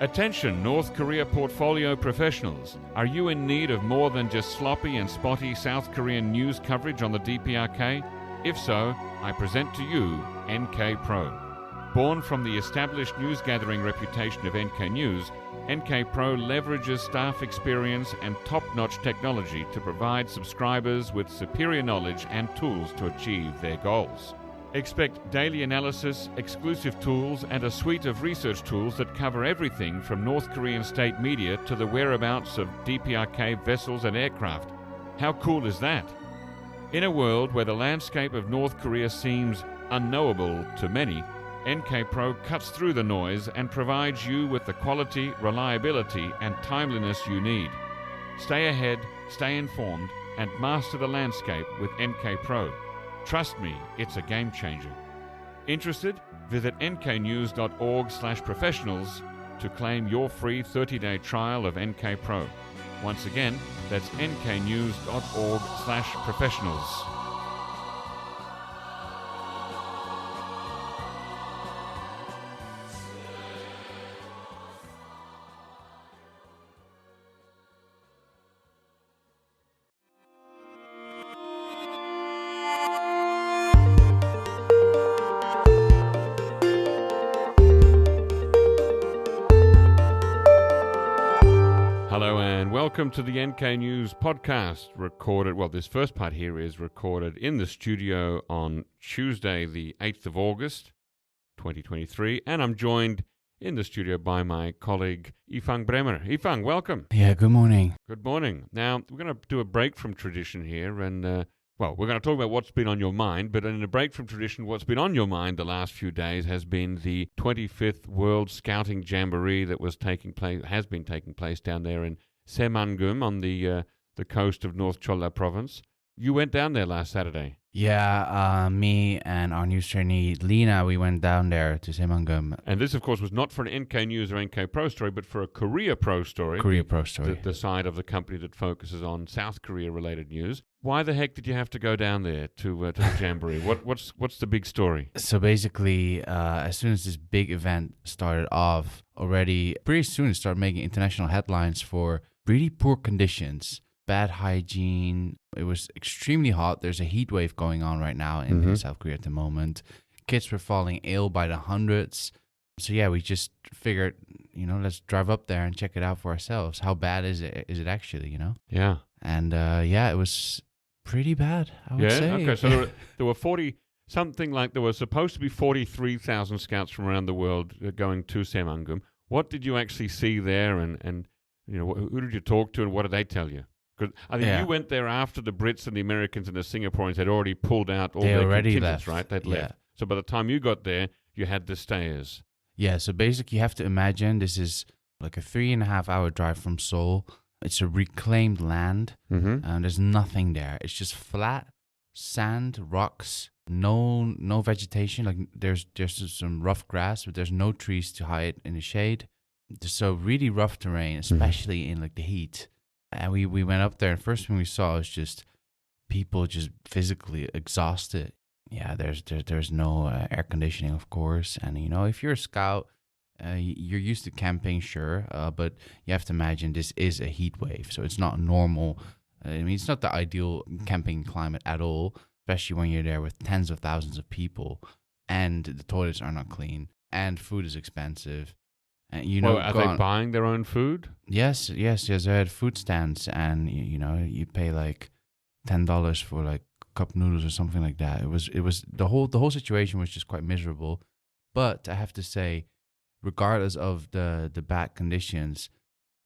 Attention North Korea portfolio professionals. Are you in need of more than just sloppy and spotty South Korean news coverage on the DPRK? If so, I present to you NK Pro. Born from the established news-gathering reputation of NK News, NK Pro leverages staff experience and top-notch technology to provide subscribers with superior knowledge and tools to achieve their goals. Expect daily analysis, exclusive tools, and a suite of research tools that cover everything from North Korean state media to the whereabouts of DPRK vessels and aircraft. How cool is that? In a world where the landscape of North Korea seems unknowable to many, NK Pro cuts through the noise and provides you with the quality, reliability, and timeliness you need. Stay ahead, stay informed, and master the landscape with NK Pro. Trust me, it's a game changer. Interested? Visit nknews.org/professionals to claim your free 30-day trial of NK Pro. Once again, that's nknews.org/professionals. Welcome to the NK News podcast, this first part here is recorded in the studio on Tuesday, the 8th of August, 2023, and I'm joined in the studio by my colleague, Ifang Bremer. Ifang, welcome. Yeah, good morning. Good morning. Now, we're going to do a break from tradition here, and, we're going to talk about what's been on your mind, but in a break from tradition, what's been on your mind the last few days has been the 25th World Scouting Jamboree that has been taking place down there in Saemangum on the coast of North Cholla province. You went down there last Saturday. Yeah, me and our news trainee, Lena, we went down there to Saemangum. And this, of course, was not for an NK News or NK Pro story, but for a Korea Pro story. Korea Pro story. The side of the company that focuses on South Korea-related news. Why the heck did you have to go down there to the Jamboree? What's the big story? So basically, as soon as this big event started off, already pretty soon it started making international headlines for really poor conditions, bad hygiene. It was extremely hot. There's a heat wave going on right now in South Korea at the moment. Kids were falling ill by the hundreds. So yeah, we just figured, let's drive up there and check it out for ourselves. How bad is it? Is it actually, Yeah. And it was pretty bad, I would say. Okay. So there were there were supposed to be 43,000 scouts from around the world going to Saemangum. What did you actually see there, and who did you talk to, and what did they tell you? Because I think you went there after the Brits and the Americans and the Singaporeans had already pulled out all their contingents, right? They'd left. So by the time you got there, you had the stayers. Yeah, so basically you have to imagine this is like a 3.5-hour drive from Seoul. It's a reclaimed land, and there's nothing there. It's just flat sand, rocks, no vegetation. Like there's some rough grass, but there's no trees to hide in the shade. So really rough terrain, especially in like the heat. And we went up there, and first thing we saw was just people just physically exhausted. Yeah, there's no air conditioning, of course. And if you're a scout, you're used to camping, sure, but you have to imagine this is a heat wave, so it's not normal. It's not the ideal camping climate at all, especially when you're there with tens of thousands of people, and the toilets are not clean, and food is expensive. And, are they buying their own food? Yes. They had food stands, and you pay like $10 for like a cup of noodles or something like that. It was the whole situation was just quite miserable. But I have to say, regardless of the bad conditions,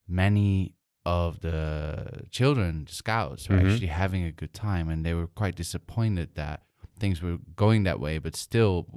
many of the children, the scouts, were actually having a good time, and they were quite disappointed that things were going that way, but still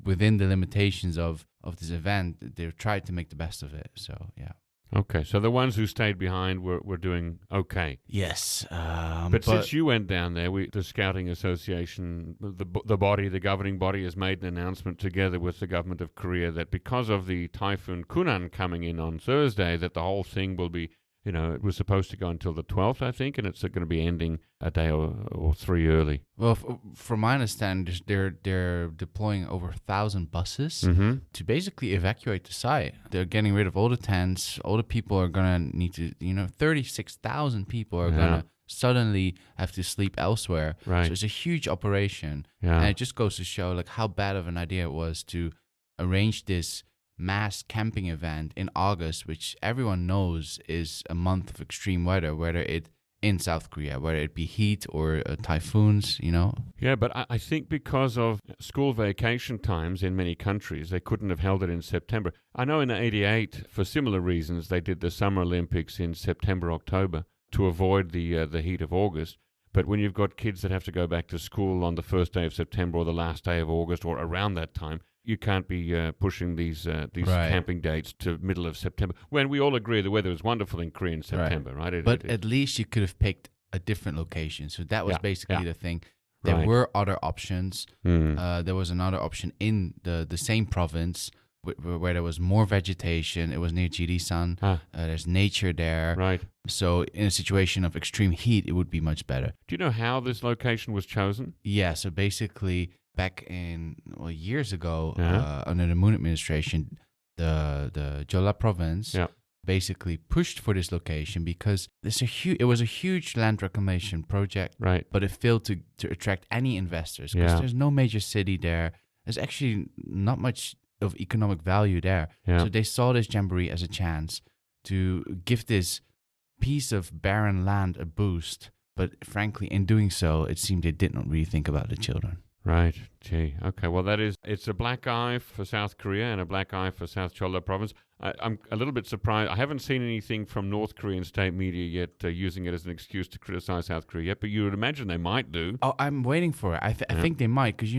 within the limitations of this event, they tried to make the best of it. So yeah. Okay, so the ones who stayed behind were doing okay. Yes, but since you went down there, the Scouting Association, the governing body, has made an announcement together with the government of Korea that because of the Typhoon Kunan coming in on Thursday, that the whole thing will be It was supposed to go until the 12th, I think, and it's going to be ending a day or three early. Well, from my understanding, they're deploying over 1,000 buses to basically evacuate the site. They're getting rid of all the tents. All the people are going to need to, 36,000 people are going to suddenly have to sleep elsewhere. Right. So it's a huge operation. Yeah. And it just goes to show like how bad of an idea it was to arrange this mass camping event in August, which everyone knows is a month of extreme weather, whether it in South Korea, whether it be heat or typhoons, Yeah, but I think because of school vacation times in many countries, they couldn't have held it in September. I know in '88, for similar reasons, they did the Summer Olympics in September, October to avoid the heat of August. But when you've got kids that have to go back to school on the first day of September or the last day of August or around that time, you can't be pushing these camping dates to middle of September, when we all agree the weather is wonderful in Korea in September, right? But at least you could have picked a different location. So that was basically the thing. There were other options. There was another option in the same province where there was more vegetation. It was near Jirisan. There's nature there. Right. So in a situation of extreme heat, it would be much better. Do you know how this location was chosen? Yeah, so basically back in years ago, under the Moon administration, the Jeolla province basically pushed for this location because it was a huge land reclamation project, right? But it failed to attract any investors because there's no major city there. There's actually not much of economic value there. So they saw this jamboree as a chance to give this piece of barren land a boost. But frankly, in doing so, it seemed they did not really think about the children. Right. Gee. Okay. Well, it's a black eye for South Korea and a black eye for South Jeolla province. I'm a little bit surprised. I haven't seen anything from North Korean state media yet using it as an excuse to criticize South Korea yet, but you would imagine they might do. Oh, I'm waiting for it. I think they might because,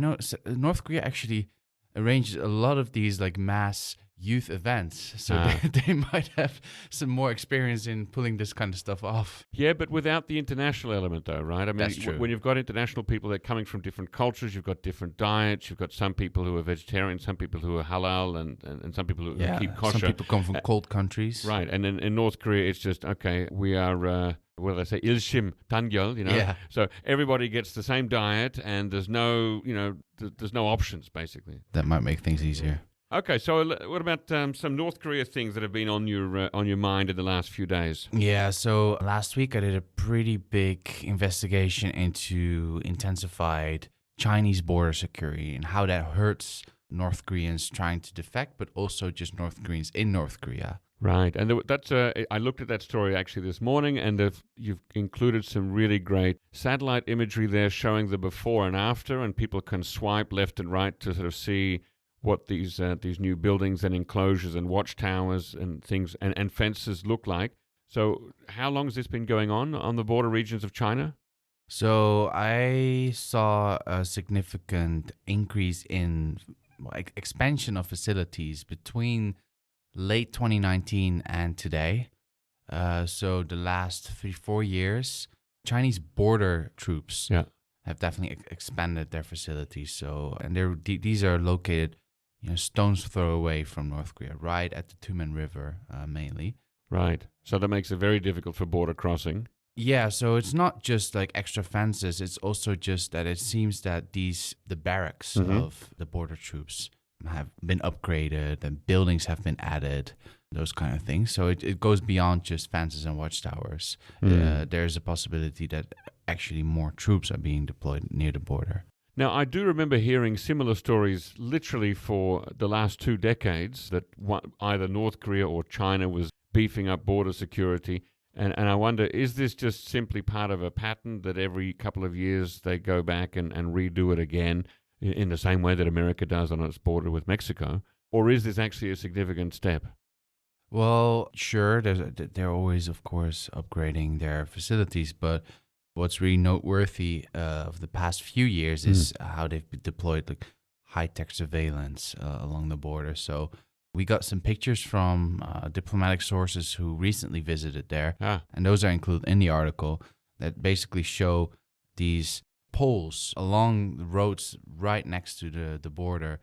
North Korea actually arranged a lot of these like mass youth events, so they might have some more experience in pulling this kind of stuff off. Yeah, but without the international element, though, right? I mean, that's true. When you've got international people that are coming from different cultures, you've got different diets, you've got some people who are vegetarian, some people who are halal, and some people who keep kosher. Some people come from cold countries. Right, and in North Korea, it's just, okay, we are, what do they say, ilshim tangyol, Yeah. So everybody gets the same diet, and there's no, there's no options, basically. That might make things easier. Okay, so what about some North Korea things that have been on your mind in the last few days? Yeah, so last week I did a pretty big investigation into intensified Chinese border security and how that hurts North Koreans trying to defect, but also just North Koreans in North Korea. Right, and I looked at that story actually this morning, and you've included some really great satellite imagery there showing the before and after, and people can swipe left and right to sort of see what these new buildings and enclosures and watchtowers and things and fences look like. So how long has this been going on the border regions of China? So I saw a significant increase in expansion of facilities between late 2019 and today. So the last 3-4 years, Chinese border troops have definitely expanded their facilities. So, and these are located stone's throw away from North Korea, right at the Tumen River, mainly. Right. So that makes it very difficult for border crossing. Yeah, so it's not just like extra fences. It's also just that it seems that the barracks of the border troops have been upgraded and buildings have been added, those kind of things. So it goes beyond just fences and watchtowers. There's a possibility that actually more troops are being deployed near the border. Now, I do remember hearing similar stories literally for the last 2 decades that either North Korea or China was beefing up border security. And I wonder, is this just simply part of a pattern that every couple of years they go back and redo it again in the same way that America does on its border with Mexico? Or is this actually a significant step? Well, sure, they're always, of course, upgrading their facilities, but what's really noteworthy of the past few years is how they've deployed like high-tech surveillance along the border. So we got some pictures from diplomatic sources who recently visited there, and those are included in the article, that basically show these poles along the roads right next to the border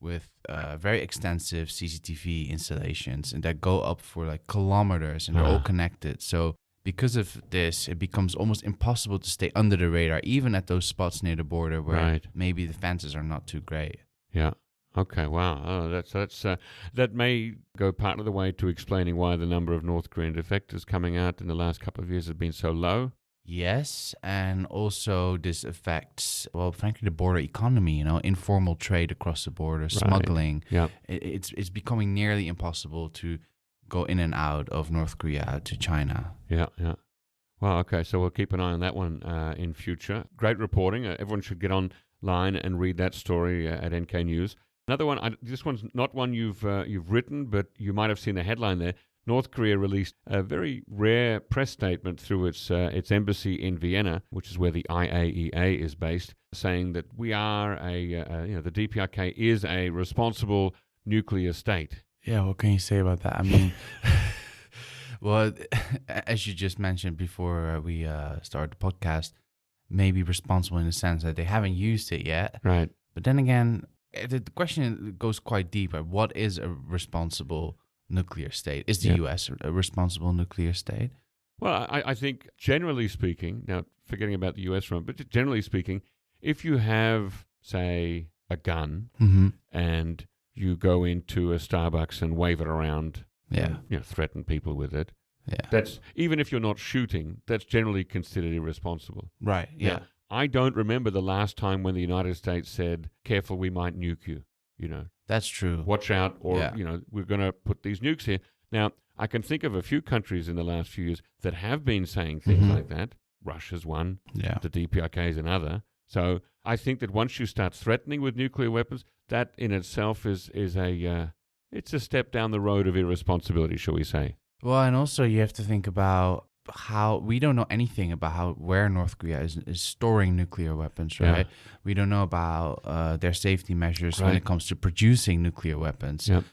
with very extensive CCTV installations, and that go up for like kilometers, and they're all connected. So because of this, it becomes almost impossible to stay under the radar, even at those spots near the border where maybe the fences are not too great. Yeah. Okay. Wow. Oh, that may go part of the way to explaining why the number of North Korean defectors coming out in the last couple of years has been so low. Yes, and also this affects, well, frankly, the border economy, informal trade across the border, smuggling. Yeah. It's becoming nearly impossible to go in and out of North Korea to China. Yeah. Well, okay, so we'll keep an eye on that one in future. Great reporting. Everyone should get online and read that story at NK News. Another one, this one's not one you've written, but you might have seen the headline there. North Korea released a very rare press statement through its embassy in Vienna, which is where the IAEA is based, saying that we are the DPRK is a responsible nuclear state. Yeah, what can you say about that? I mean, well, as you just mentioned before we started the podcast, maybe responsible in the sense that they haven't used it yet. Right. But then again, the question goes quite deep. What is a responsible nuclear state? Is the U.S. a responsible nuclear state? Well, I think generally speaking, now forgetting about the U.S. front, but generally speaking, if you have, say, a gun and you go into a Starbucks and wave it around, and, threaten people with it, that's, even if you're not shooting, that's generally considered irresponsible. Right, yeah. I don't remember the last time when the United States said, careful, we might nuke you, That's true. Watch out, or, we're going to put these nukes here. Now, I can think of a few countries in the last few years that have been saying things like that. Russia's one. Yeah. The DPRK is another. So I think that once you start threatening with nuclear weapons, that in itself is it's a step down the road of irresponsibility, shall we say. Well, and also you have to think about how we don't know anything about where North Korea is storing nuclear weapons, right? Yeah. We don't know about their safety measures when it comes to producing nuclear weapons. Yep.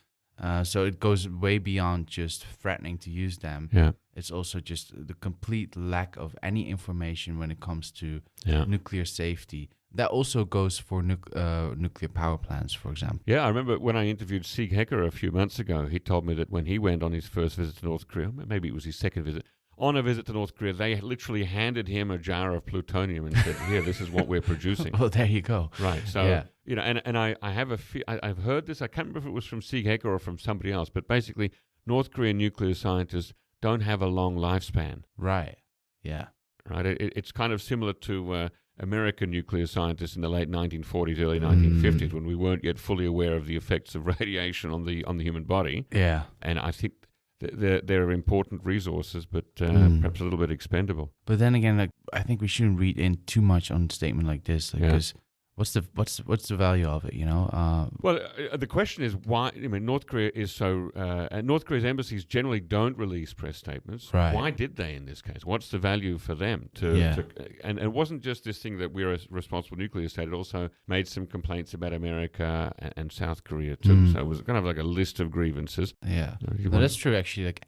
So it goes way beyond just threatening to use them. Yeah. It's also just the complete lack of any information when it comes to nuclear safety. That also goes for nuclear power plants, for example. Yeah, I remember when I interviewed Sieg Hecker a few months ago, he told me that when he went on his first visit to North Korea, maybe it was his second visit, on a visit to North Korea, they literally handed him a jar of plutonium and said, here, this is what we're producing. Well, there you go. Right. So, and I have I've heard this, I can't remember if it was from Sieg Hecker or from somebody else, but basically, North Korean nuclear scientists don't have a long lifespan. Right. Yeah. Right. It's kind of similar to American nuclear scientists in the late 1940s, early 1950s, when we weren't yet fully aware of the effects of radiation on the human body. Yeah. And I think they're important resources, but perhaps a little bit expendable. But then again, I think we shouldn't read in too much on a statement like this, because what's the value of it? Well, the question is why. I mean, North Korea is so. North Korea's embassies generally don't release press statements. Right. Why did they in this case? What's the value for them and it wasn't just this thing that we're a responsible nuclear state. It also made some complaints about America and South Korea too. So it was kind of like a list of grievances. Yeah, that's true. Actually, like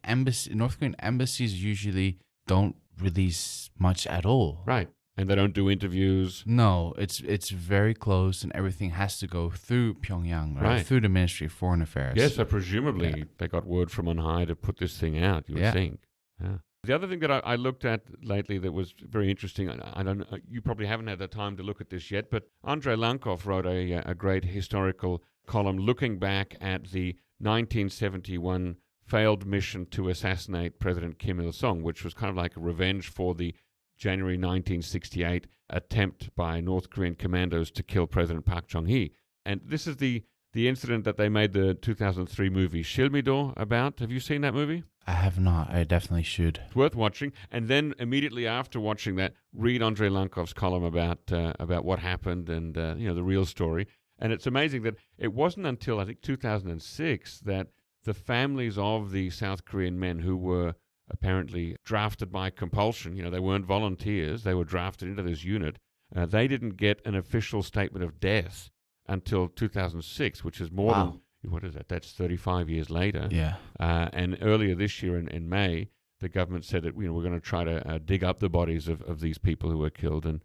North Korean embassies usually don't release much at all. Right. And they don't do interviews. No, it's very close, and everything has to go through Pyongyang, right? Through the Ministry of Foreign Affairs. Yes, so presumably they got word from on high to put this thing out, you would think. Yeah. The other thing that I looked at lately that was very interesting, I don't know, you probably haven't had the time to look at this yet, but Andrei Lankov wrote a great historical column looking back at the 1971 failed mission to assassinate President Kim Il-sung, which was kind of like a revenge for the January 1968 attempt by North Korean commandos to kill President Park Chung-hee. And this is the incident that they made the 2003 movie Shilmido about. Have you seen that movie? I have not. I definitely should. It's worth watching. And then immediately after watching that, read Andrei Lankov's column about what happened and the real story. And it's amazing that it wasn't until, I think, 2006 that the families of the South Korean men who were apparently drafted by compulsion, they weren't volunteers, they were drafted into this unit, they didn't get an official statement of death until 2006, which is more than, what is that? That's 35 years later. Yeah. And earlier this year in May, the government said that we're going to try to dig up the bodies of these people who were killed and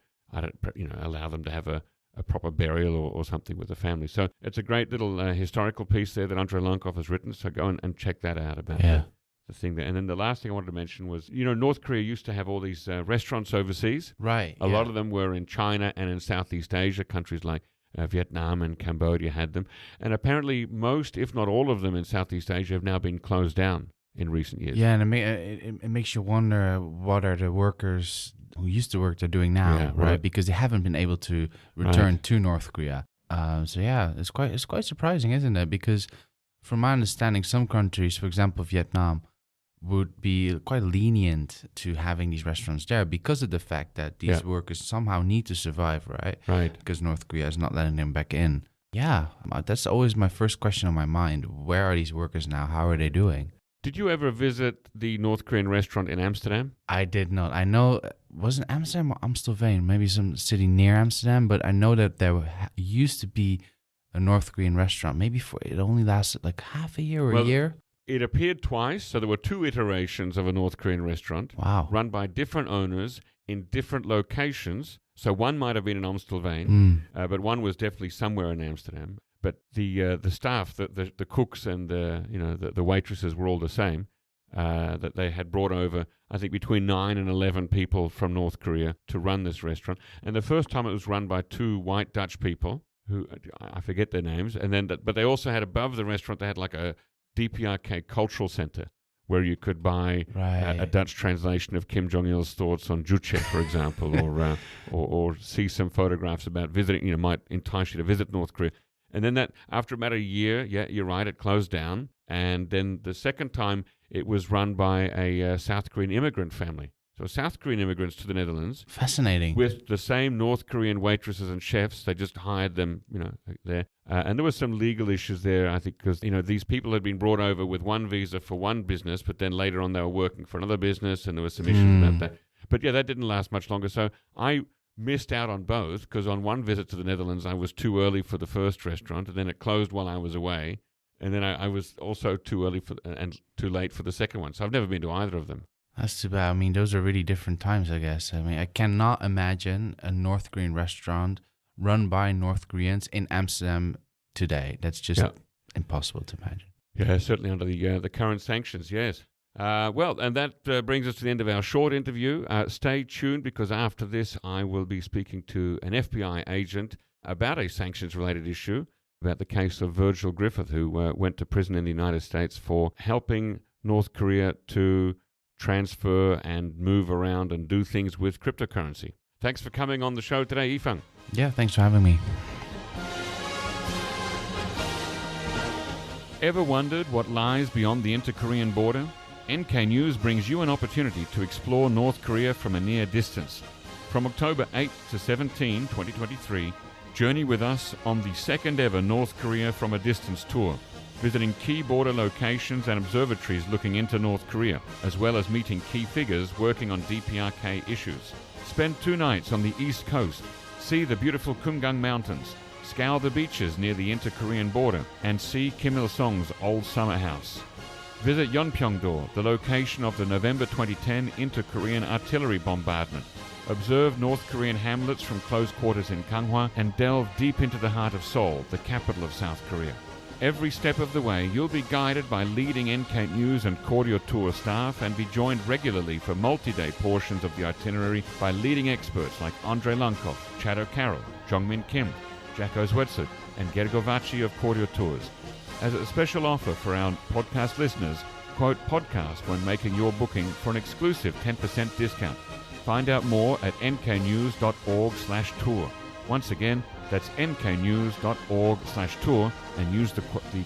allow them to have a a proper burial or something with the family. So it's a great little historical piece there that Andrei Lankov has written. So go and check that out about the thing there. And then the last thing I wanted to mention was, North Korea used to have all these restaurants overseas. Right. A lot of them were in China and in Southeast Asia, countries like Vietnam and Cambodia had them. And apparently most, if not all of them in Southeast Asia have now been closed down in recent years. Yeah, and it makes you wonder what are the workers who used to work they're doing now, right? Because they haven't been able to return to North Korea. So yeah, it's quite surprising, isn't it? Because from my understanding, some countries, for example, Vietnam, would be quite lenient to having these restaurants there because of the fact that these workers somehow need to survive, right? Right. Because North Korea is not letting them back in. Yeah, that's always my first question on my mind. Where are these workers now? How are they doing? Did you ever visit the North Korean restaurant in Amsterdam? I did not. I know, wasn't Amsterdam or Amstelveen? Maybe some city near Amsterdam, but I know that there used to be a North Korean restaurant. Maybe it only lasted like half a year or a year. It appeared twice, so there were 2 iterations of a North Korean restaurant. Wow. Run by different owners in different locations. So one might have been in Amstelveen, but one was definitely somewhere in Amsterdam. But the staff, the cooks and the waitresses were all the same. That they had brought over, I think, between 9 and 11 people from North Korea to run this restaurant. And the first time it was run by 2 white Dutch people who I forget their names. And then, but they also had above the restaurant, they had like a DPRK cultural center where you could buy a Dutch translation of Kim Jong-il's thoughts on Juche, for example, or see some photographs about visiting. Might entice you to visit North Korea. And then that, after about a year, you're right, it closed down. And then the second time, it was run by a South Korean immigrant family. So South Korean immigrants to the Netherlands. Fascinating. With the same North Korean waitresses and chefs. They just hired them, there. And there was some legal issues there, I think, because, these people had been brought over with one visa for one business, but then later on they were working for another business, and there was some issues about that. But yeah, that didn't last much longer. So I missed out on both, because on one visit to the Netherlands, I was too early for the first restaurant, and then it closed while I was away. And then I was also too early and too late for the second one. So I've never been to either of them. That's too bad. I mean, those are really different times, I guess. I mean, I cannot imagine a North Korean restaurant run by North Koreans in Amsterdam today. That's just impossible to imagine. Yeah, certainly under the current sanctions, yes. Well, and that brings us to the end of our short interview. Stay tuned, because after this I will be speaking to an FBI agent about a sanctions-related issue, about the case of Virgil Griffith, who went to prison in the United States for helping North Korea to transfer and move around and do things with cryptocurrency. Thanks for coming on the show today, Ifang. Yeah, thanks for having me. Ever wondered what lies beyond the inter-Korean border? NK News brings you an opportunity to explore North Korea from a near distance. From October 8 to 17, 2023, journey with us on the second ever North Korea from a Distance tour, visiting key border locations and observatories looking into North Korea, as well as meeting key figures working on DPRK issues. Spend 2 nights on the East Coast, see the beautiful Kumgang Mountains, scour the beaches near the inter-Korean border, and see Kim Il-sung's old summer house. Visit Yeonpyeong-do, the location of the November 2010 inter-Korean artillery bombardment. Observe North Korean hamlets from close quarters in Ganghwa and delve deep into the heart of Seoul, the capital of South Korea. Every step of the way, you'll be guided by leading NK News and Koryo Tour staff and be joined regularly for multi-day portions of the itinerary by leading experts like Andrei Lankov, Chad O'Carroll, Jongmin Kim, Jack Ozwetzik, and Gergo Vachi of Koryo Tours. As a special offer for our podcast listeners, quote podcast when making your booking for an exclusive 10% discount. Find out more at nknews.org/tour. Once again, that's nknews.org/tour, and use the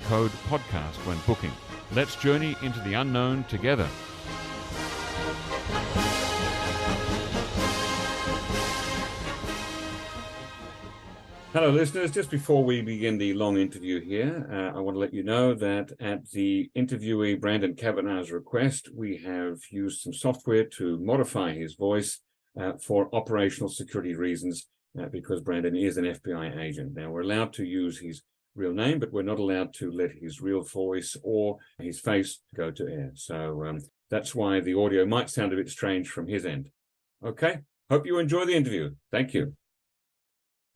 code podcast when booking. Let's journey into the unknown together. Hello, listeners. Just before we begin the long interview here, I want to let you know that at the interviewee Brandon Cavanaugh's request, we have used some software to modify his voice for operational security reasons, because Brandon is an FBI agent. Now, we're allowed to use his real name, but we're not allowed to let his real voice or his face go to air. So that's why the audio might sound a bit strange from his end. Okay, hope you enjoy the interview. Thank you.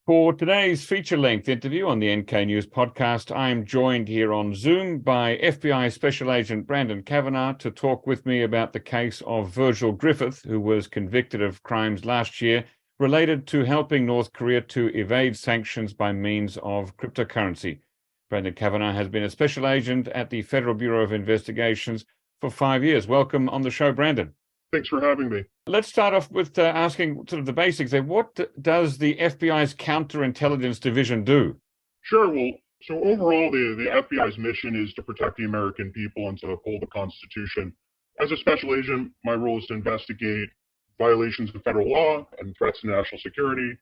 For today's feature-length interview on the NK News podcast, I am joined here on Zoom by FBI Special Agent Brandon Cavanaugh to talk with me about the case of Virgil Griffith, who was convicted of crimes last year related to helping North Korea to evade sanctions by means of cryptocurrency. Brandon Cavanaugh has been a special agent at the Federal Bureau of Investigations for 5 years. Welcome on the show, Brandon. Thanks for having me. Let's start off with asking sort of the basics there. What does the FBI's counterintelligence division do? Sure. Well, so overall, the FBI's mission is to protect the American people and to uphold the Constitution. As a special agent, my role is to investigate violations of federal law and threats to national security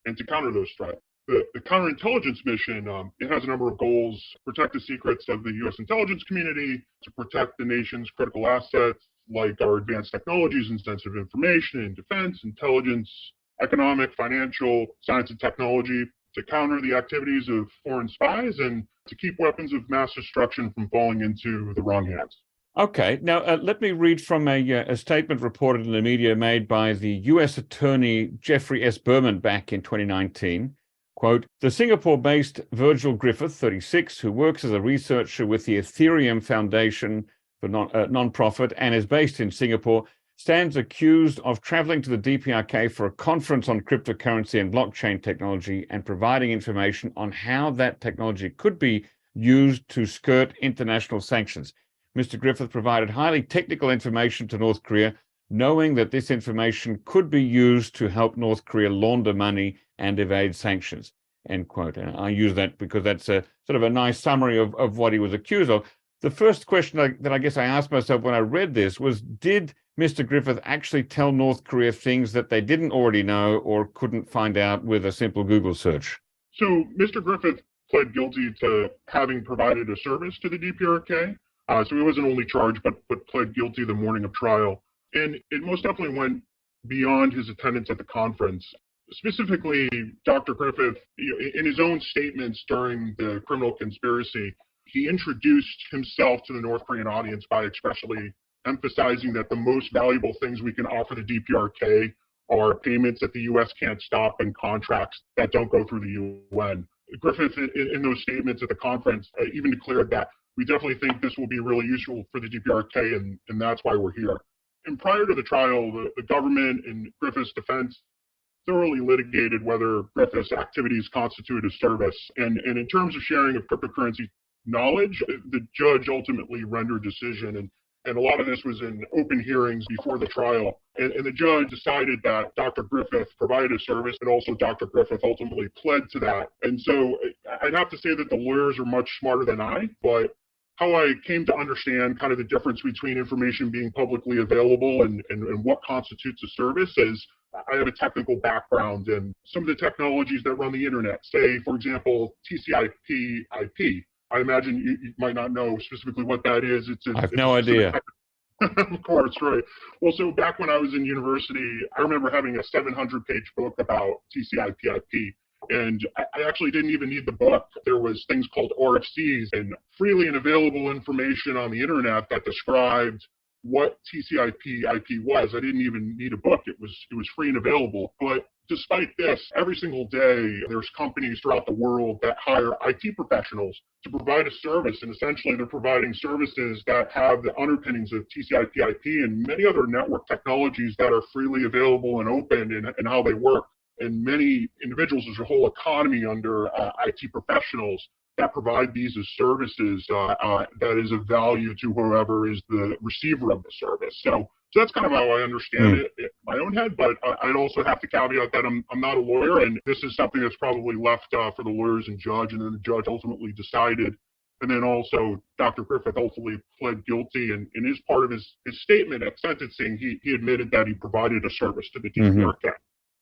and to counter those threats. The counterintelligence mission, it has a number of goals: protect the secrets of the U.S. intelligence community, to protect the nation's critical assets, like our advanced technologies and sensitive information in defense, intelligence, economic, financial, science and technology, to counter the activities of foreign spies, and to keep weapons of mass destruction from falling into the wrong hands. Okay. Now, let me read from a statement reported in the media made by the U.S. Attorney Jeffrey S. Berman back in 2019. Quote, the Singapore-based Virgil Griffith, 36, who works as a researcher with the Ethereum Foundation for non-profit and is based in Singapore, stands accused of traveling to the DPRK for a conference on cryptocurrency and blockchain technology and providing information on how that technology could be used to skirt international sanctions. Mr. Griffith provided highly technical information to North Korea, knowing that this information could be used to help North Korea launder money and evade sanctions, end quote. And I use that because that's a sort of a nice summary of what he was accused of. The first question that I guess I asked myself when I read this was, did Mr. Griffith actually tell North Korea things that they didn't already know or couldn't find out with a simple Google search? So Mr. Griffith pled guilty to having provided a service to the DPRK. So he wasn't only charged, but pled guilty the morning of trial. And it most definitely went beyond his attendance at the conference. Specifically, Dr. Griffith, in his own statements during the criminal conspiracy, he introduced himself to the North Korean audience by expressly emphasizing that the most valuable things we can offer the DPRK are payments that the U.S. can't stop and contracts that don't go through the UN. Griffith, in those statements at the conference, even declared that we definitely think this will be really useful for the DPRK, and that's why we're here. And prior to the trial, the government and Griffith's defense thoroughly litigated whether Griffith's activities constitute a service. And in terms of sharing of cryptocurrency knowledge, the judge ultimately rendered decision. And a lot of this was in open hearings before the trial. And the judge decided that Dr. Griffith provided a service, and also Dr. Griffith ultimately pled to that. And so I'd have to say that the lawyers are much smarter than I, but how I came to understand kind of the difference between information being publicly available and what constitutes a service is I have a technical background in some of the technologies that run the internet. Say, for example, TCP/IP. I imagine you might not know specifically what that is. I have no idea. Of course, right. Well, so back when I was in university, I remember having a 700-page book about TCP/IP. And I actually didn't even need the book. There was things called RFCs and freely and available information on the internet that described what TCP/IP was. I didn't even need a book. It was free and available. But despite this, every single day, there's companies throughout the world that hire IT professionals to provide a service. And essentially, they're providing services that have the underpinnings of TCP/IP and many other network technologies that are freely available and open in how they work. And many individuals, there's a whole economy under IT professionals that provide these as services that is of value to whoever is the receiver of the service. So that's kind of how I understand it in my own head, but I'd also have to caveat that I'm not a lawyer, and this is something that's probably left for the lawyers and judge, and then the judge ultimately decided. And then also Dr. Griffith ultimately pled guilty, and in his part of his statement at sentencing, he admitted that he provided a service to the DPRK.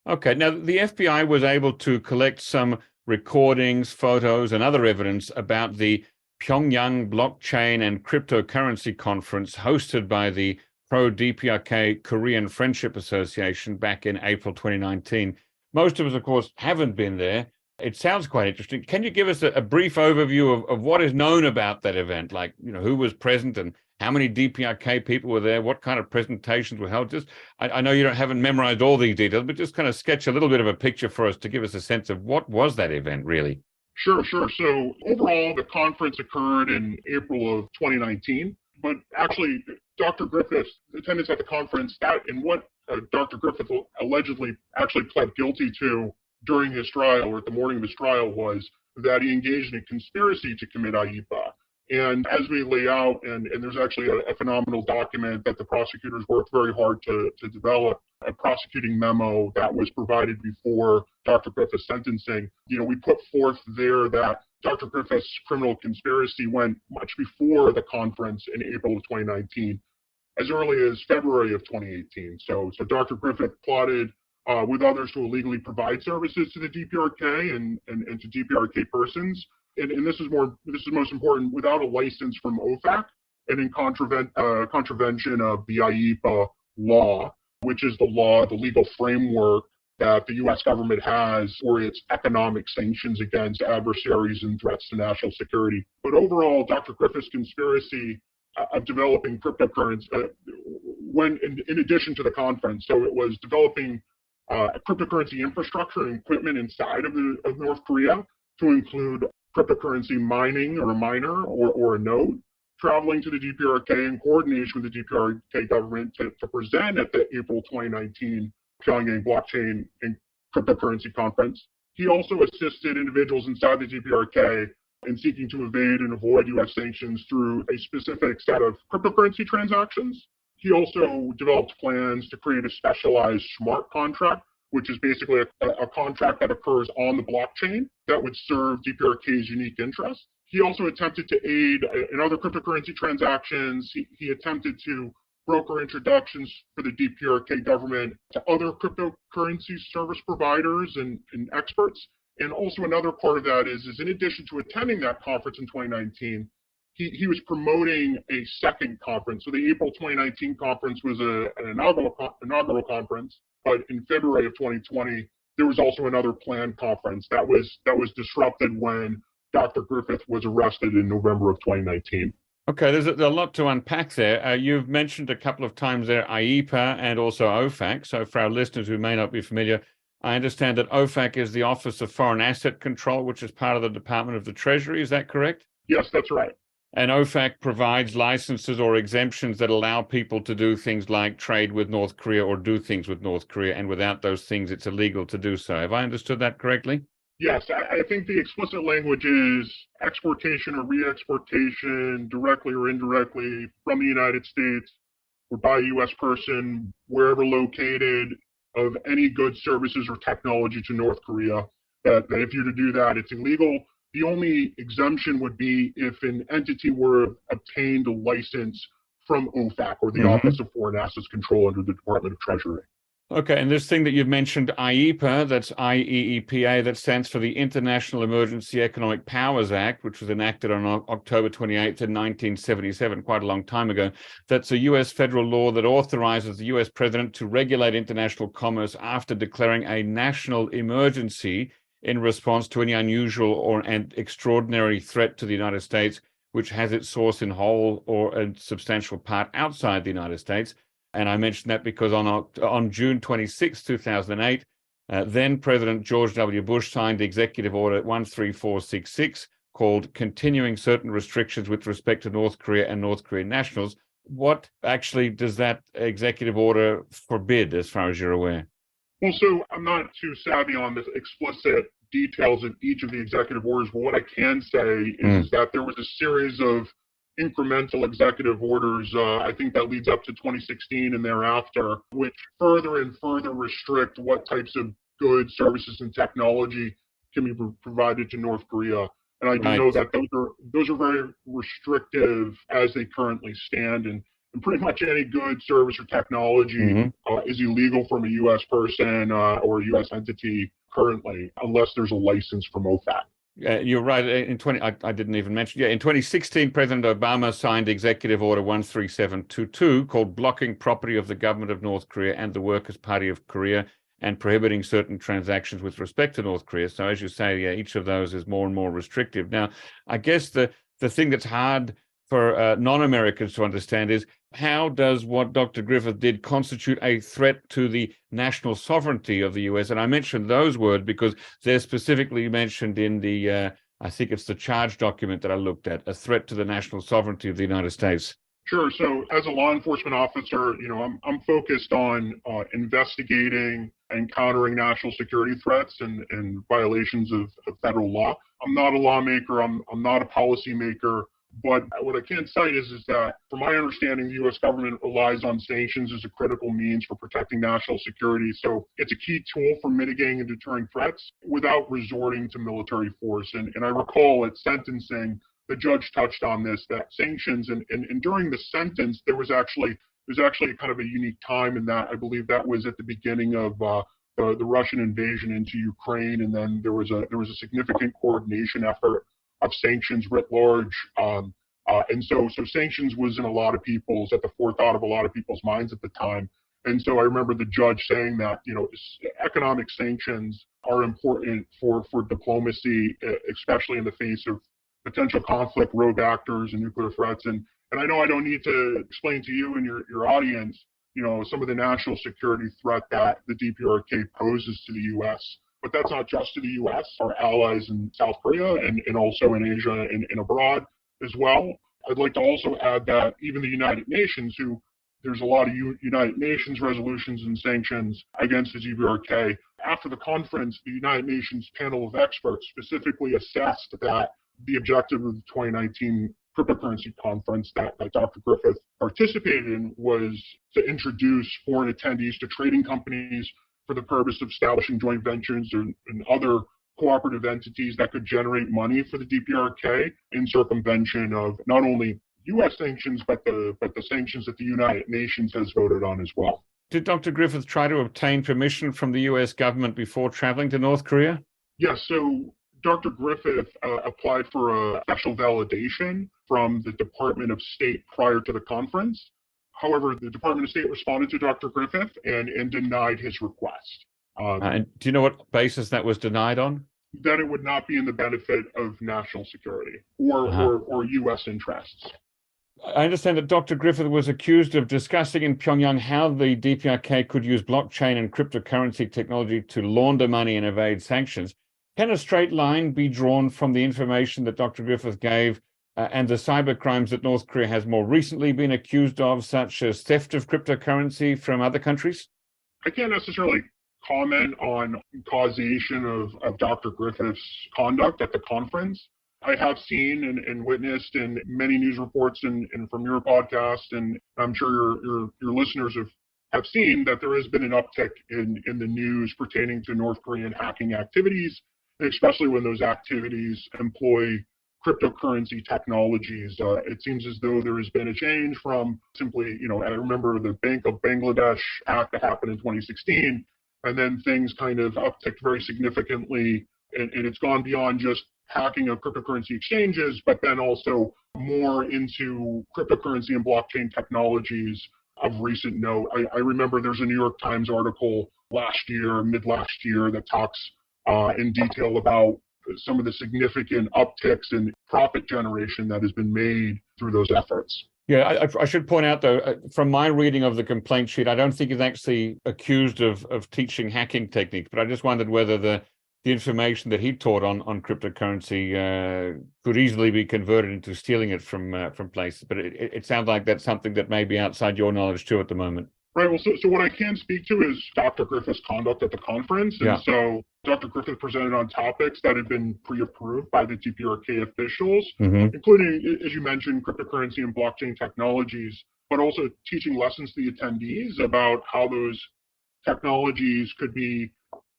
Okay. Now, the FBI was able to collect some recordings, photos, and other evidence about the Pyongyang Blockchain and Cryptocurrency Conference hosted by the pro-DPRK Korean Friendship Association back in April 2019. Most of us, of course, haven't been there. It sounds quite interesting. Can you give us a brief overview of what is known about that event? Like, who was present and How many DPRK people were there? What kind of presentations were held? Just, I know you haven't memorized all these details, but just kind of sketch a little bit of a picture for us to give us a sense of what was that event really. Sure. So overall, the conference occurred in April of 2019, but actually Dr. Griffith's attendance at the conference, what Dr. Griffith allegedly actually pled guilty to during his trial, or at the morning of his trial, was that he engaged in a conspiracy to commit IEPA. And as we lay out, and there's actually a phenomenal document that the prosecutors worked very hard to develop, a prosecuting memo that was provided before Dr. Griffith's sentencing. We put forth there that Dr. Griffith's criminal conspiracy went much before the conference in April of 2019, as early as February of 2018. So Dr. Griffith plotted with others to illegally provide services to the DPRK and to DPRK persons. And this is most important, without a license from OFAC and in contravention of the IEPA law, which is the legal framework that the U.S. government has for its economic sanctions against adversaries and threats to national security. But overall, Dr. Griffith's conspiracy of developing cryptocurrency when in addition to the conference. So it was developing cryptocurrency infrastructure and equipment inside of North Korea to include cryptocurrency mining or a miner or a node, traveling to the DPRK in coordination with the DPRK government to present at the April 2019 Pyongyang Blockchain and Cryptocurrency Conference. He also assisted individuals inside the DPRK in seeking to evade and avoid U.S. sanctions through a specific set of cryptocurrency transactions. He also developed plans to create a specialized smart contract, which is basically a contract that occurs on the blockchain that would serve DPRK's unique interests. He also attempted to aid in other cryptocurrency transactions. He attempted to broker introductions for the DPRK government to other cryptocurrency service providers and experts. And also another part of that is in addition to attending that conference in 2019, he was promoting a second conference. So the April 2019 conference was an inaugural conference, but in February of 2020, there was also another planned conference that was disrupted when Dr. Griffith was arrested in November of 2019. Okay, there's a lot to unpack there. You've mentioned a couple of times there IEPA and also OFAC. So for our listeners who may not be familiar, I understand that OFAC is the Office of Foreign Asset Control, which is part of the Department of the Treasury. Is that correct? Yes, that's right. And OFAC provides licenses or exemptions that allow people to do things like trade with North Korea or do things with North Korea. And without those things, it's illegal to do so. Have I understood that correctly? Yes, I think the explicit language is exportation or re-exportation, directly or indirectly, from the United States or by a U.S. person, wherever located, of any goods, services, or technology to North Korea. That if you're to do that, it's illegal. The only exemption would be if an entity were obtained a license from OFAC, or the Office of Foreign Assets Control under the Department of Treasury. Okay, and this thing that you've mentioned, IEPA, that's IEEPA, that stands for the International Emergency Economic Powers Act, which was enacted on October 28th in 1977, quite a long time ago. That's a U.S. federal law that authorizes the U.S. president to regulate international commerce after declaring a national emergency in response to any unusual and extraordinary threat to the United States, which has its source in whole or a substantial part outside the United States. And I mention that because on June 26, 2008, then President George W. Bush signed Executive Order 13466 called Continuing Certain Restrictions with Respect to North Korea and North Korean Nationals. What actually does that executive order forbid, as far as you're aware? Well, so I'm not too savvy on the explicit details of each of the executive orders, but what I can say is that there was a series of incremental executive orders, I think that leads up to 2016 and thereafter, which further and further restrict what types of goods, services, and technology can be provided to North Korea. And I do know that those are very restrictive as they currently stand, and pretty much any good, service, or technology is illegal from a U.S. person or a U.S. entity currently, unless there's a license from OFAC. You're right. I didn't even mention. In 2016, President Obama signed Executive Order 13722 called Blocking Property of the Government of North Korea and the Workers' Party of Korea and Prohibiting Certain Transactions with Respect to North Korea. So as you say, each of those is more and more restrictive. Now, I guess the thing that's hard for non-Americans to understand is, how does what Dr. Griffith did constitute a threat to the national sovereignty of the US? And I mentioned those words because they're specifically mentioned in the, I think it's the charge document that I looked at, a threat to the national sovereignty of the United States. Sure. So as a law enforcement officer, I'm focused on investigating and countering national security threats and violations of federal law. I'm not a lawmaker. I'm not a policymaker. But what I can cite is that, from my understanding, the U.S. government relies on sanctions as a critical means for protecting national security. So it's a key tool for mitigating and deterring threats without resorting to military force. And I recall at sentencing, the judge touched on this, that sanctions, and during the sentence, there's actually kind of a unique time in that. I believe that was at the beginning of the Russian invasion into Ukraine, and then there was a significant coordination effort of sanctions writ large. And so sanctions was at the forethought of a lot of people's minds at the time. And so I remember the judge saying that, economic sanctions are important for diplomacy, especially in the face of potential conflict, rogue actors, and nuclear threats. And I know I don't need to explain to you and your audience, some of the national security threat that the DPRK poses to the U.S. But that's not just to the U.S., our allies in South Korea and also in Asia and abroad as well. I'd like to also add that even the United Nations, there's a lot of United Nations resolutions and sanctions against the DPRK. After the conference, the United Nations panel of experts specifically assessed that the objective of the 2019 cryptocurrency conference that Dr. Griffith participated in was to introduce foreign attendees to trading companies for the purpose of establishing joint ventures and other cooperative entities that could generate money for the DPRK in circumvention of not only U.S. sanctions, but the sanctions that the United Nations has voted on as well. Did Dr. Griffith try to obtain permission from the U.S. government before traveling to North Korea? Yes. So Dr. Griffith applied for a special validation from the Department of State prior to the conference. However, the Department of State responded to Dr. Griffith and denied his request. And do you know what basis that was denied on? That it would not be in the benefit of national security or U.S. interests. I understand that Dr. Griffith was accused of discussing in Pyongyang how the DPRK could use blockchain and cryptocurrency technology to launder money and evade sanctions. Can a straight line be drawn from the information that Dr. Griffith gave and the cyber crimes that North Korea has more recently been accused of, such as theft of cryptocurrency from other countries? I can't necessarily comment on causation of Dr. Griffith's conduct at the conference. I have seen and witnessed in many news reports and from your podcast, and I'm sure your listeners have seen that there has been an uptick in the news pertaining to North Korean hacking activities, especially when those activities employ cryptocurrency technologies. It seems as though there has been a change from simply, I remember the Bank of Bangladesh hack that happened in 2016, and then things kind of upticked very significantly, and it's gone beyond just hacking of cryptocurrency exchanges, but then also more into cryptocurrency and blockchain technologies of recent note. I remember there's a New York Times article mid last year, that talks in detail about some of the significant upticks in profit generation that has been made through those efforts. Yeah, I should point out, though, from my reading of the complaint sheet, I don't think he's actually accused of teaching hacking techniques, but I just wondered whether the information that he taught on cryptocurrency could easily be converted into stealing it from places. But it sounds like that's something that may be outside your knowledge, too, at the moment. Right. Well, so what I can speak to is Dr. Griffith's conduct at the conference. And so Dr. Griffith presented on topics that had been pre-approved by the DPRK officials, including, as you mentioned, cryptocurrency and blockchain technologies, but also teaching lessons to the attendees about how those technologies could be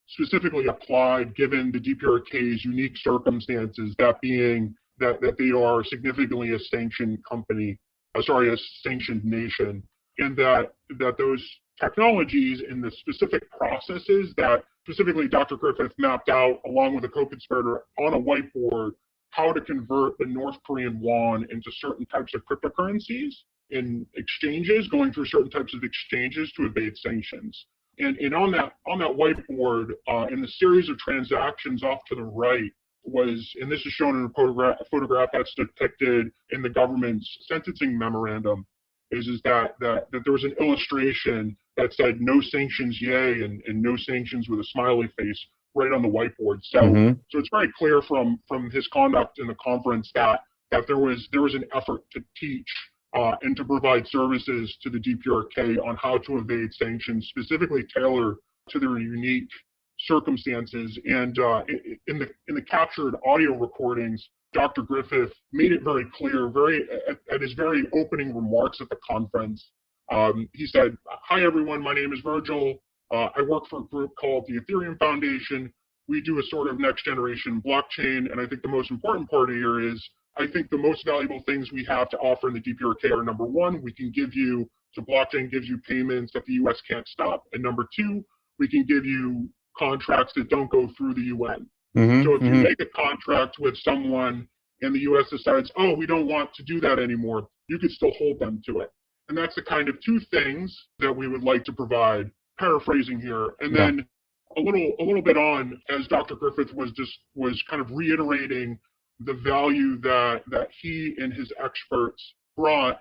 specifically applied given the DPRK's unique circumstances, that being that they are significantly a sanctioned a sanctioned nation, and that those technologies and the specific processes that specifically Dr. Griffith mapped out along with a co-conspirator on a whiteboard, how to convert the North Korean won into certain types of cryptocurrencies in exchanges, going through certain types of exchanges to evade sanctions. And on that whiteboard, in the series of transactions off to the right, and this is shown in a photograph that's depicted in the government's sentencing memorandum, is that there was an illustration that said "no sanctions, yay" and "no sanctions" with a smiley face right on the whiteboard. So so it's very clear from his conduct in the conference that there was an effort to teach and to provide services to the DPRK on how to evade sanctions, specifically tailored to their unique circumstances. And in the captured audio recordings, Dr. Griffith made it very clear, at his very opening remarks at the conference. He said, "Hi everyone, my name is Virgil. I work for a group called the Ethereum Foundation. We do a sort of next generation blockchain, and I think the most important part here is I think the most valuable things we have to offer in the DPRK are, number one, we can give you, so blockchain gives you payments that the US can't stop, and number two, we can give you contracts that don't go through the UN. So if you make a contract with someone and the US decides, oh, we don't want to do that anymore, you could still hold them to it. And that's the kind of two things that we would like to provide," paraphrasing here. And then a little bit on, as Dr. Griffith was kind of reiterating the value that he and his experts brought,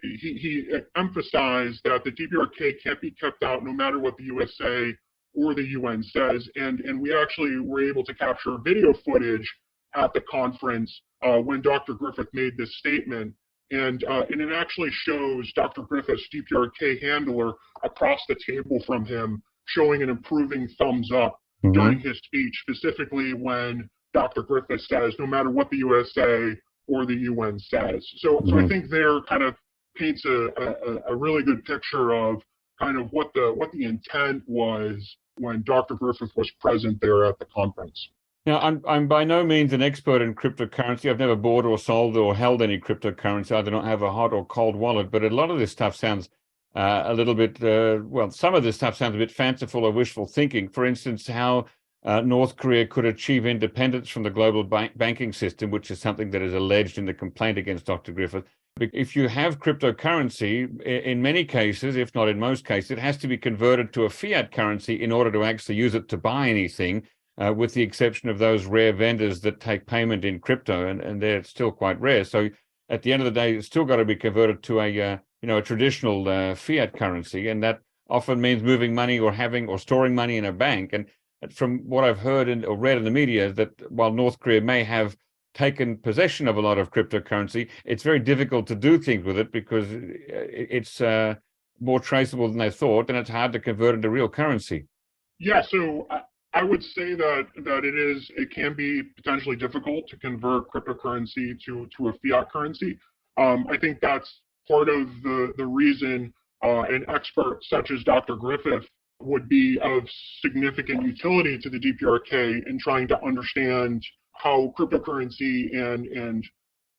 he emphasized that the DPRK can't be kept out no matter what the USA or the UN says. And we actually were able to capture video footage at the conference when Dr. Griffith made this statement. And it actually shows Dr. Griffith's DPRK handler across the table from him showing an improving thumbs up during his speech, specifically when Dr. Griffith says, no matter what the USA or the UN says. So I think there kind of paints a really good picture of kind of what the intent was when Dr. Griffith was present there at the conference. Now, I'm by no means an expert in cryptocurrency. I've never bought or sold or held any cryptocurrency. I do not have a hot or cold wallet, but a lot of this stuff sounds a little bit, some of this stuff sounds a bit fanciful or wishful thinking. For instance, how North Korea could achieve independence from the global banking system, which is something that is alleged in the complaint against Dr. Griffith. If you have cryptocurrency, in many cases, if not in most cases, it has to be converted to a fiat currency in order to actually use it to buy anything, with the exception of those rare vendors that take payment in crypto, and they're still quite rare. So at the end of the day, it's still got to be converted to a traditional fiat currency, and that often means moving money or having or storing money in a bank. And from what I've heard or read in the media, that while North Korea may have taken possession of a lot of cryptocurrency, it's very difficult to do things with it because it's more traceable than they thought, and it's hard to convert into real currency. Yeah, so I would say that it can be potentially difficult to convert cryptocurrency to a fiat currency. I think that's part of the reason an expert such as Dr. Griffith would be of significant utility to the DPRK in trying to understand how cryptocurrency and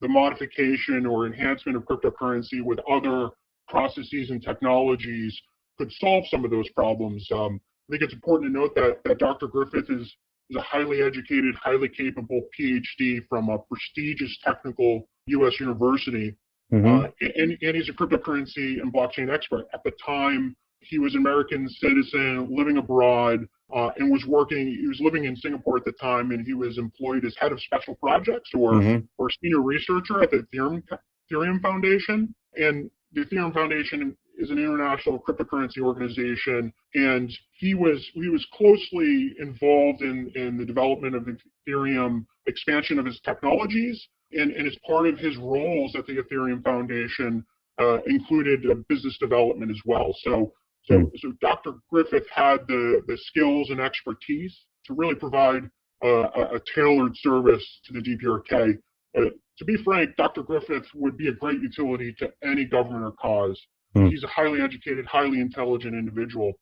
the modification or enhancement of cryptocurrency with other processes and technologies could solve some of those problems. I think it's important to note that Dr. Griffith is a highly educated, highly capable PhD from a prestigious technical U.S. university, and he's a cryptocurrency and blockchain expert. At the time, he was an American citizen living abroad and was working. He was living in Singapore at the time, and he was employed as head of special projects or senior researcher at the Ethereum Foundation. And the Ethereum Foundation is an international cryptocurrency organization, and he was closely involved in the development of the Ethereum expansion of his technologies, and as part of his roles at the Ethereum Foundation included business development as well. So Dr. Griffith had the skills and expertise to really provide a tailored service to the DPRK. To be frank, Dr. Griffith would be a great utility to any government or cause. He's a highly educated, highly intelligent individual.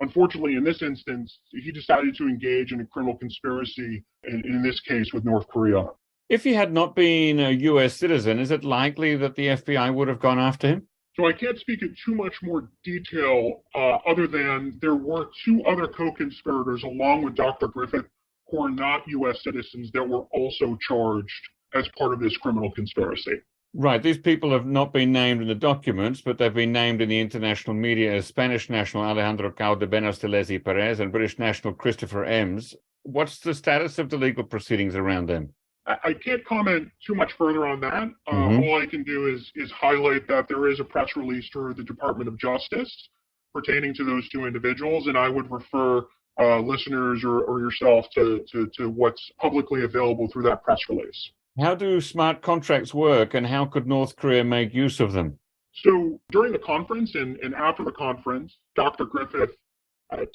Unfortunately, in this instance, he decided to engage in a criminal conspiracy, in this case with North Korea. If he had not been a U.S. citizen, is it likely that the FBI would have gone after him? So I can't speak in too much more detail other than there were two other co-conspirators along with Dr. Griffith who are not U.S. citizens that were also charged as part of this criminal conspiracy. Right. These people have not been named in the documents, but they've been named in the international media as Spanish national Alejandro Caudebenas de Lezi Perez and British national Christopher Ems. what's the status of the legal proceedings around them? I can't comment too much further on that. All I can do is highlight that there is a press release through the Department of Justice pertaining to those two individuals, and I would refer listeners or yourself to what's publicly available through that press release. How do smart contracts work, and how could North Korea make use of them? So during the conference and after the conference, Dr. Griffith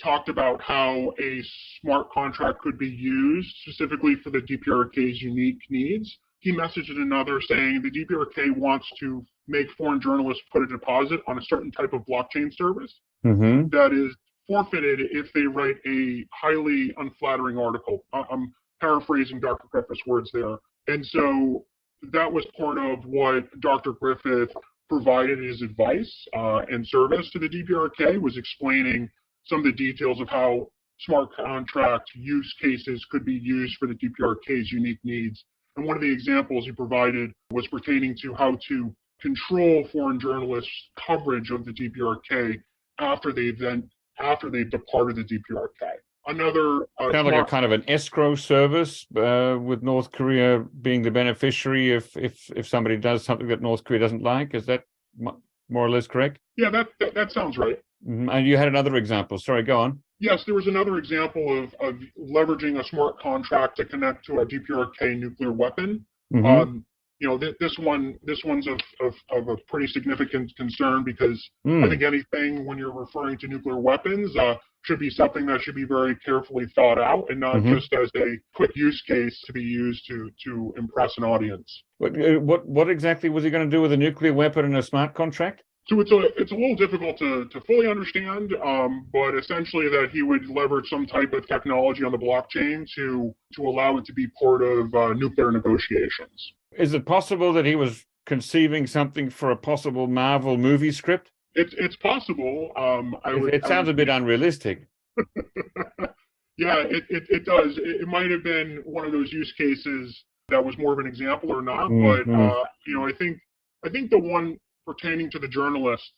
talked about how a smart contract could be used specifically for the DPRK's unique needs. He messaged another saying the DPRK wants to make foreign journalists put a deposit on a certain type of blockchain service that is forfeited if they write a highly unflattering article. I'm paraphrasing Dr. Griffith's words there. And so that was part of what Dr. Griffith provided as advice and service to the DPRK, was explaining some of the details of how smart contract use cases could be used for the DPRK's unique needs. And one of the examples he provided was pertaining to how to control foreign journalists' coverage of the DPRK after they've departed the DPRK. Another kind of like a kind of an escrow service, with North Korea being the beneficiary if somebody does something that North Korea doesn't like. Is that more or less correct? Yeah, that sounds right. And you had another example. Sorry, go on. Yes, there was another example of leveraging a smart contract to connect to a DPRK nuclear weapon. This one's of a pretty significant concern because I think anything when you're referring to nuclear weapons should be something that should be very carefully thought out and not just as a quick use case to be used to impress an audience. What exactly was he going to do with a nuclear weapon and a smart contract? So it's a little difficult to fully understand, but essentially that he would leverage some type of technology on the blockchain to allow it to be part of nuclear negotiations. Is it possible that he was conceiving something for a possible Marvel movie script? It's possible. It sounds a bit unrealistic. Yeah, it does. It might have been one of those use cases that was more of an example or not, but I think the one pertaining to the journalist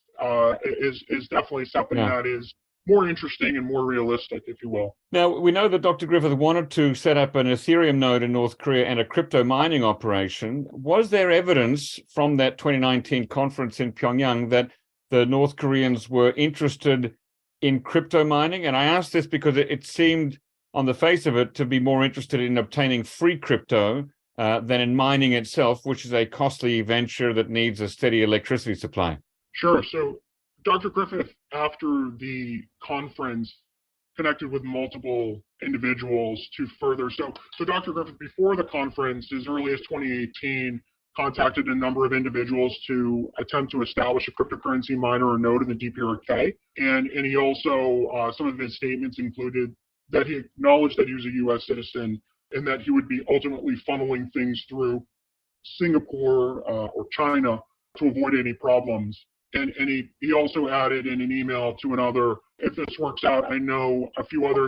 is definitely something that is more interesting and more realistic, if you will. Now, we know that Dr. Griffith wanted to set up an Ethereum node in North Korea and a crypto mining operation. Was there evidence from that 2019 conference in Pyongyang that the North Koreans were interested in crypto mining? And I ask this because it seemed, on the face of it, to be more interested in obtaining free crypto than in mining itself, which is a costly venture that needs a steady electricity supply. Sure. So Dr. Griffith, after the conference, connected with multiple individuals to further. So Dr. Griffith, before the conference, as early as 2018, contacted a number of individuals to attempt to establish a cryptocurrency miner or node in the DPRK. And he also, some of his statements included that he acknowledged that he was a U.S. citizen and that he would be ultimately funneling things through Singapore or China to avoid any problems. And he also added in an email to another, if this works out, I know a few other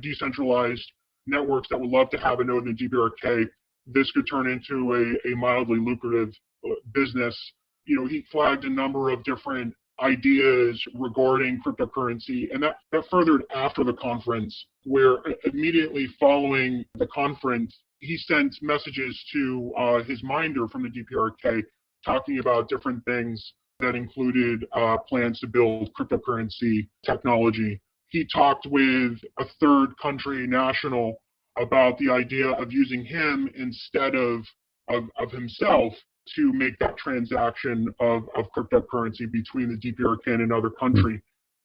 decentralized networks that would love to have a node in the DPRK. This could turn into a mildly lucrative business. He flagged a number of different ideas regarding cryptocurrency, and that furthered after the conference, where immediately following the conference, he sent messages to his minder from the DPRK talking about different things that included plans to build cryptocurrency technology. He talked with a third country national about the idea of using him instead of himself to make that transaction of cryptocurrency between the DPRK and another country.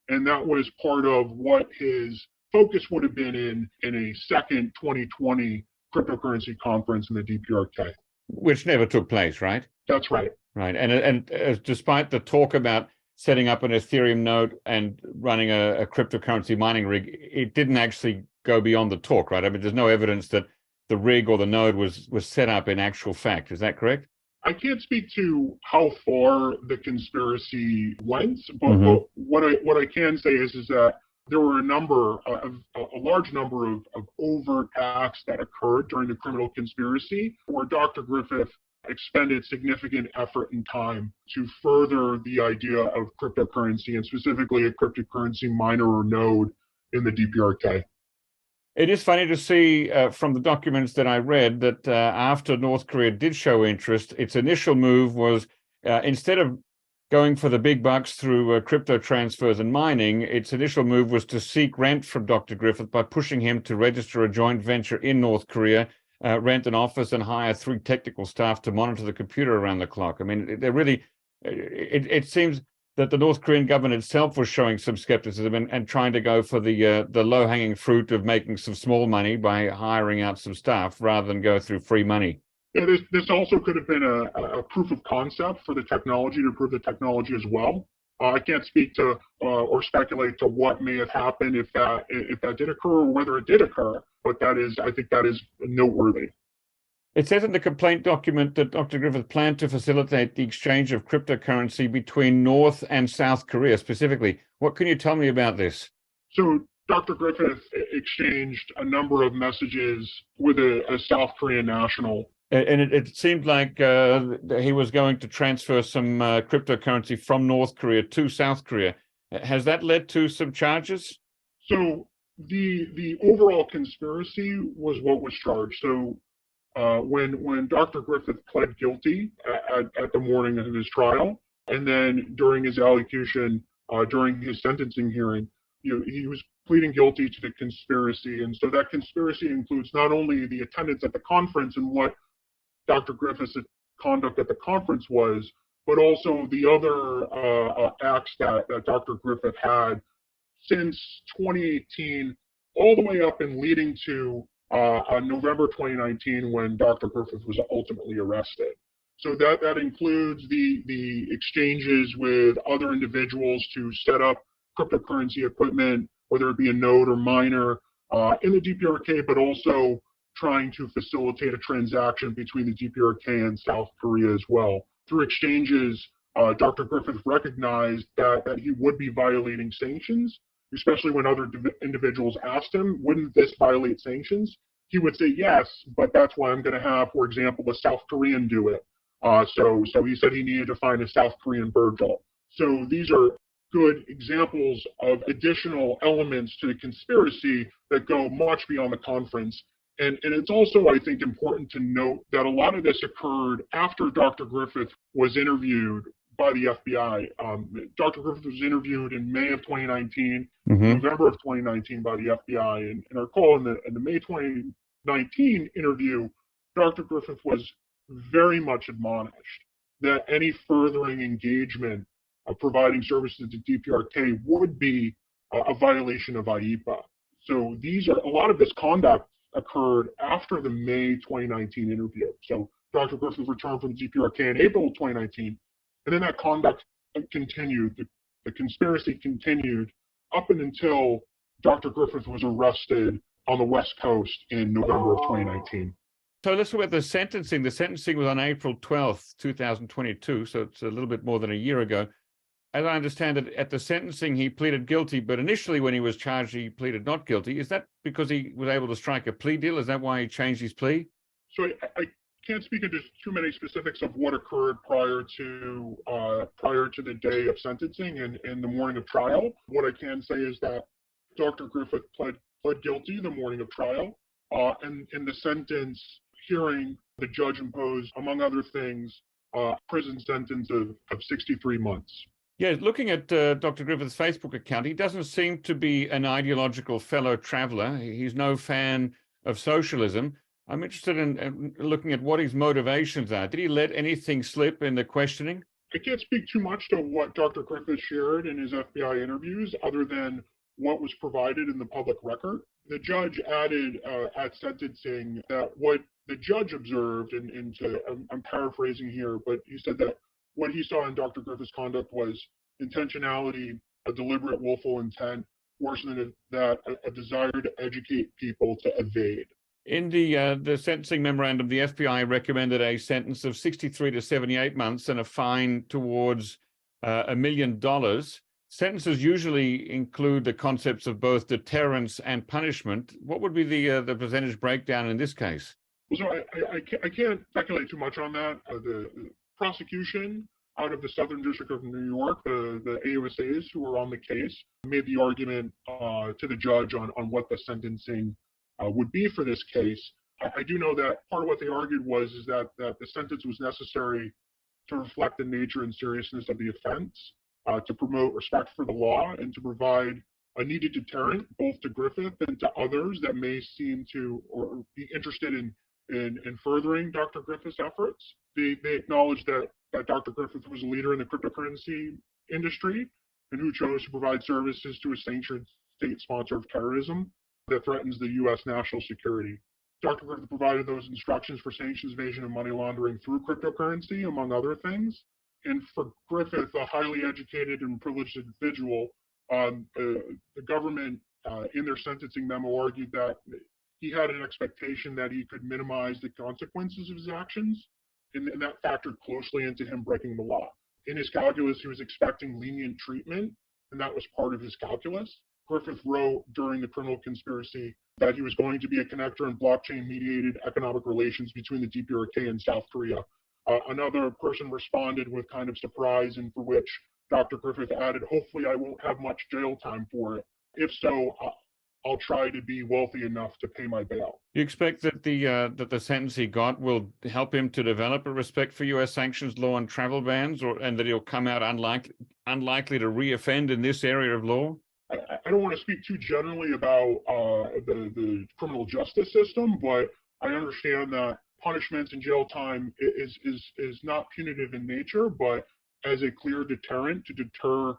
And that was part of what his focus would have been in a second 2020 cryptocurrency conference in the DPRK. Which never took place, right? That's right. Right. And despite the talk about setting up an Ethereum node and running a cryptocurrency mining rig, it didn't actually go beyond the talk, right? I mean, there's no evidence that the rig or the node was set up in actual fact. Is that correct? I can't speak to how far the conspiracy went, but what I can say is that there were a large number of overt acts that occurred during the criminal conspiracy, where Dr. Griffith expended significant effort and time to further the idea of cryptocurrency, and specifically a cryptocurrency miner or node in the DPRK. It is funny to see from the documents that I read that after North Korea did show interest, its initial move was instead of going for the big bucks through crypto transfers and mining, its initial move was to seek rent from Dr. Griffith by pushing him to register a joint venture in North Korea, rent an office, and hire 3 technical staff to monitor the computer around the clock. I mean, they're really, it seems that the North Korean government itself was showing some skepticism and trying to go for the low-hanging fruit of making some small money by hiring out some staff rather than go through free money. Yeah, this also could have been a proof of concept for the technology to prove the technology as well. I can't speak to or speculate to what may have happened if that did occur or whether it did occur, but I think that is noteworthy. It says in the complaint document that Dr. Griffith planned to facilitate the exchange of cryptocurrency between North and South Korea specifically. What can you tell me about this? So Dr. Griffith exchanged a number of messages with a South Korean national. And it seemed like he was going to transfer some cryptocurrency from North Korea to South Korea. Has that led to some charges? So the overall conspiracy was what was charged. So when Dr. Griffith pled guilty at the morning of his trial, and then during his allocution, during his sentencing hearing, he was pleading guilty to the conspiracy. And so that conspiracy includes not only the attendance at the conference and what Dr. Griffith's conduct at the conference was, but also the other acts that Dr. Griffith had since 2018, all the way up and leading to November 2019 when Dr. Griffith was ultimately arrested. So that includes the exchanges with other individuals to set up cryptocurrency equipment, whether it be a node or miner in the DPRK, but also trying to facilitate a transaction between the DPRK and South Korea as well. Through exchanges, Dr. Griffith recognized that he would be violating sanctions, especially when other individuals asked him, wouldn't this violate sanctions? He would say yes, but that's why I'm going to have, for example, a South Korean do it. So he said he needed to find a South Korean Virgil. So these are good examples of additional elements to the conspiracy that go much beyond the conference. And it's also, I think, important to note that a lot of this occurred after Dr. Griffith was interviewed by the FBI. Dr. Griffith was interviewed in May of 2019, November of 2019 by the FBI. And I recall in the May 2019 interview, Dr. Griffith was very much admonished that any furthering engagement of providing services to DPRK would be a violation of IEPA. So a lot of this conduct occurred after the May 2019 interview. So Dr. Griffith returned from the DPRK in April 2019, and then that conduct continued. The conspiracy continued up and until Dr. Griffith was arrested on the West Coast in November of 2019. So let's look at the sentencing. The sentencing was on April 12th, 2022, so it's a little bit more than a year ago. As I understand it, at the sentencing, he pleaded guilty, but initially when he was charged, he pleaded not guilty. Is that because he was able to strike a plea deal? Is that why he changed his plea? So I can't speak into too many specifics of what occurred prior to the day of sentencing and the morning of trial. What I can say is that Dr. Griffith pled guilty the morning of trial, and in the sentence hearing, the judge imposed, among other things, a prison sentence of 63 months. Yeah, looking at Dr. Griffith's Facebook account, he doesn't seem to be an ideological fellow traveler. He's no fan of socialism. I'm interested in looking at what his motivations are. Did he let anything slip in the questioning? I can't speak too much to what Dr. Griffith shared in his FBI interviews other than what was provided in the public record. The judge added at sentencing that what the judge observed, I'm paraphrasing here, but he said that what he saw in Dr. Griffith's conduct was intentionality, a deliberate willful intent, worse than that, a desire to educate people to evade. In the sentencing memorandum, the FBI recommended a sentence of 63 to 78 months and a fine towards $1 million. Sentences usually include the concepts of both deterrence and punishment. What would be the percentage breakdown in this case? So I can't speculate too much on that. The prosecution out of the Southern District of New York, the AUSAs who were on the case, made the argument to the judge on what the sentencing would be for this case. I do know that part of what they argued is that the sentence was necessary to reflect the nature and seriousness of the offense, to promote respect for the law, and to provide a needed deterrent both to Griffith and to others that may seem to or be interested in furthering Dr. Griffith's efforts. They acknowledged that Dr. Griffith was a leader in the cryptocurrency industry and who chose to provide services to a sanctioned state sponsor of terrorism that threatens the U.S. national security. Dr. Griffith provided those instructions for sanctions evasion and money laundering through cryptocurrency, among other things. And for Griffith, a highly educated and privileged individual, the government in their sentencing memo argued that he had an expectation that he could minimize the consequences of his actions, and that factored closely into him breaking the law. In his calculus, he was expecting lenient treatment, and that was part of his calculus. Griffith wrote during the criminal conspiracy that he was going to be a connector in blockchain-mediated economic relations between the DPRK and South Korea. Another person responded with kind of surprise, and for which Dr. Griffith added, "Hopefully I won't have much jail time for it. If so, I'll try to be wealthy enough to pay my bail." You expect that the sentence he got will help him to develop a respect for U.S. sanctions law and travel bans, and that he'll come out unlikely to reoffend in this area of law? I don't want to speak too generally about the criminal justice system, but I understand that punishments and jail time is not punitive in nature, but as a clear deterrent to deter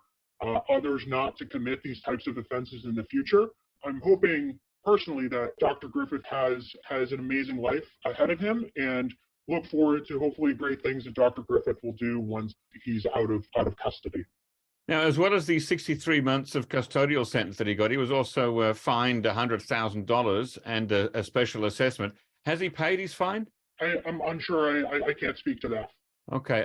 others not to commit these types of offenses in the future. I'm hoping personally that Dr. Griffith has an amazing life ahead of him, and look forward to hopefully great things that Dr. Griffith will do once he's out of custody. Now, as well as the 63 months of custodial sentence that he got, he was also fined $100,000 and a special assessment. Has he paid his fine? I'm unsure. I can't speak to that. Okay.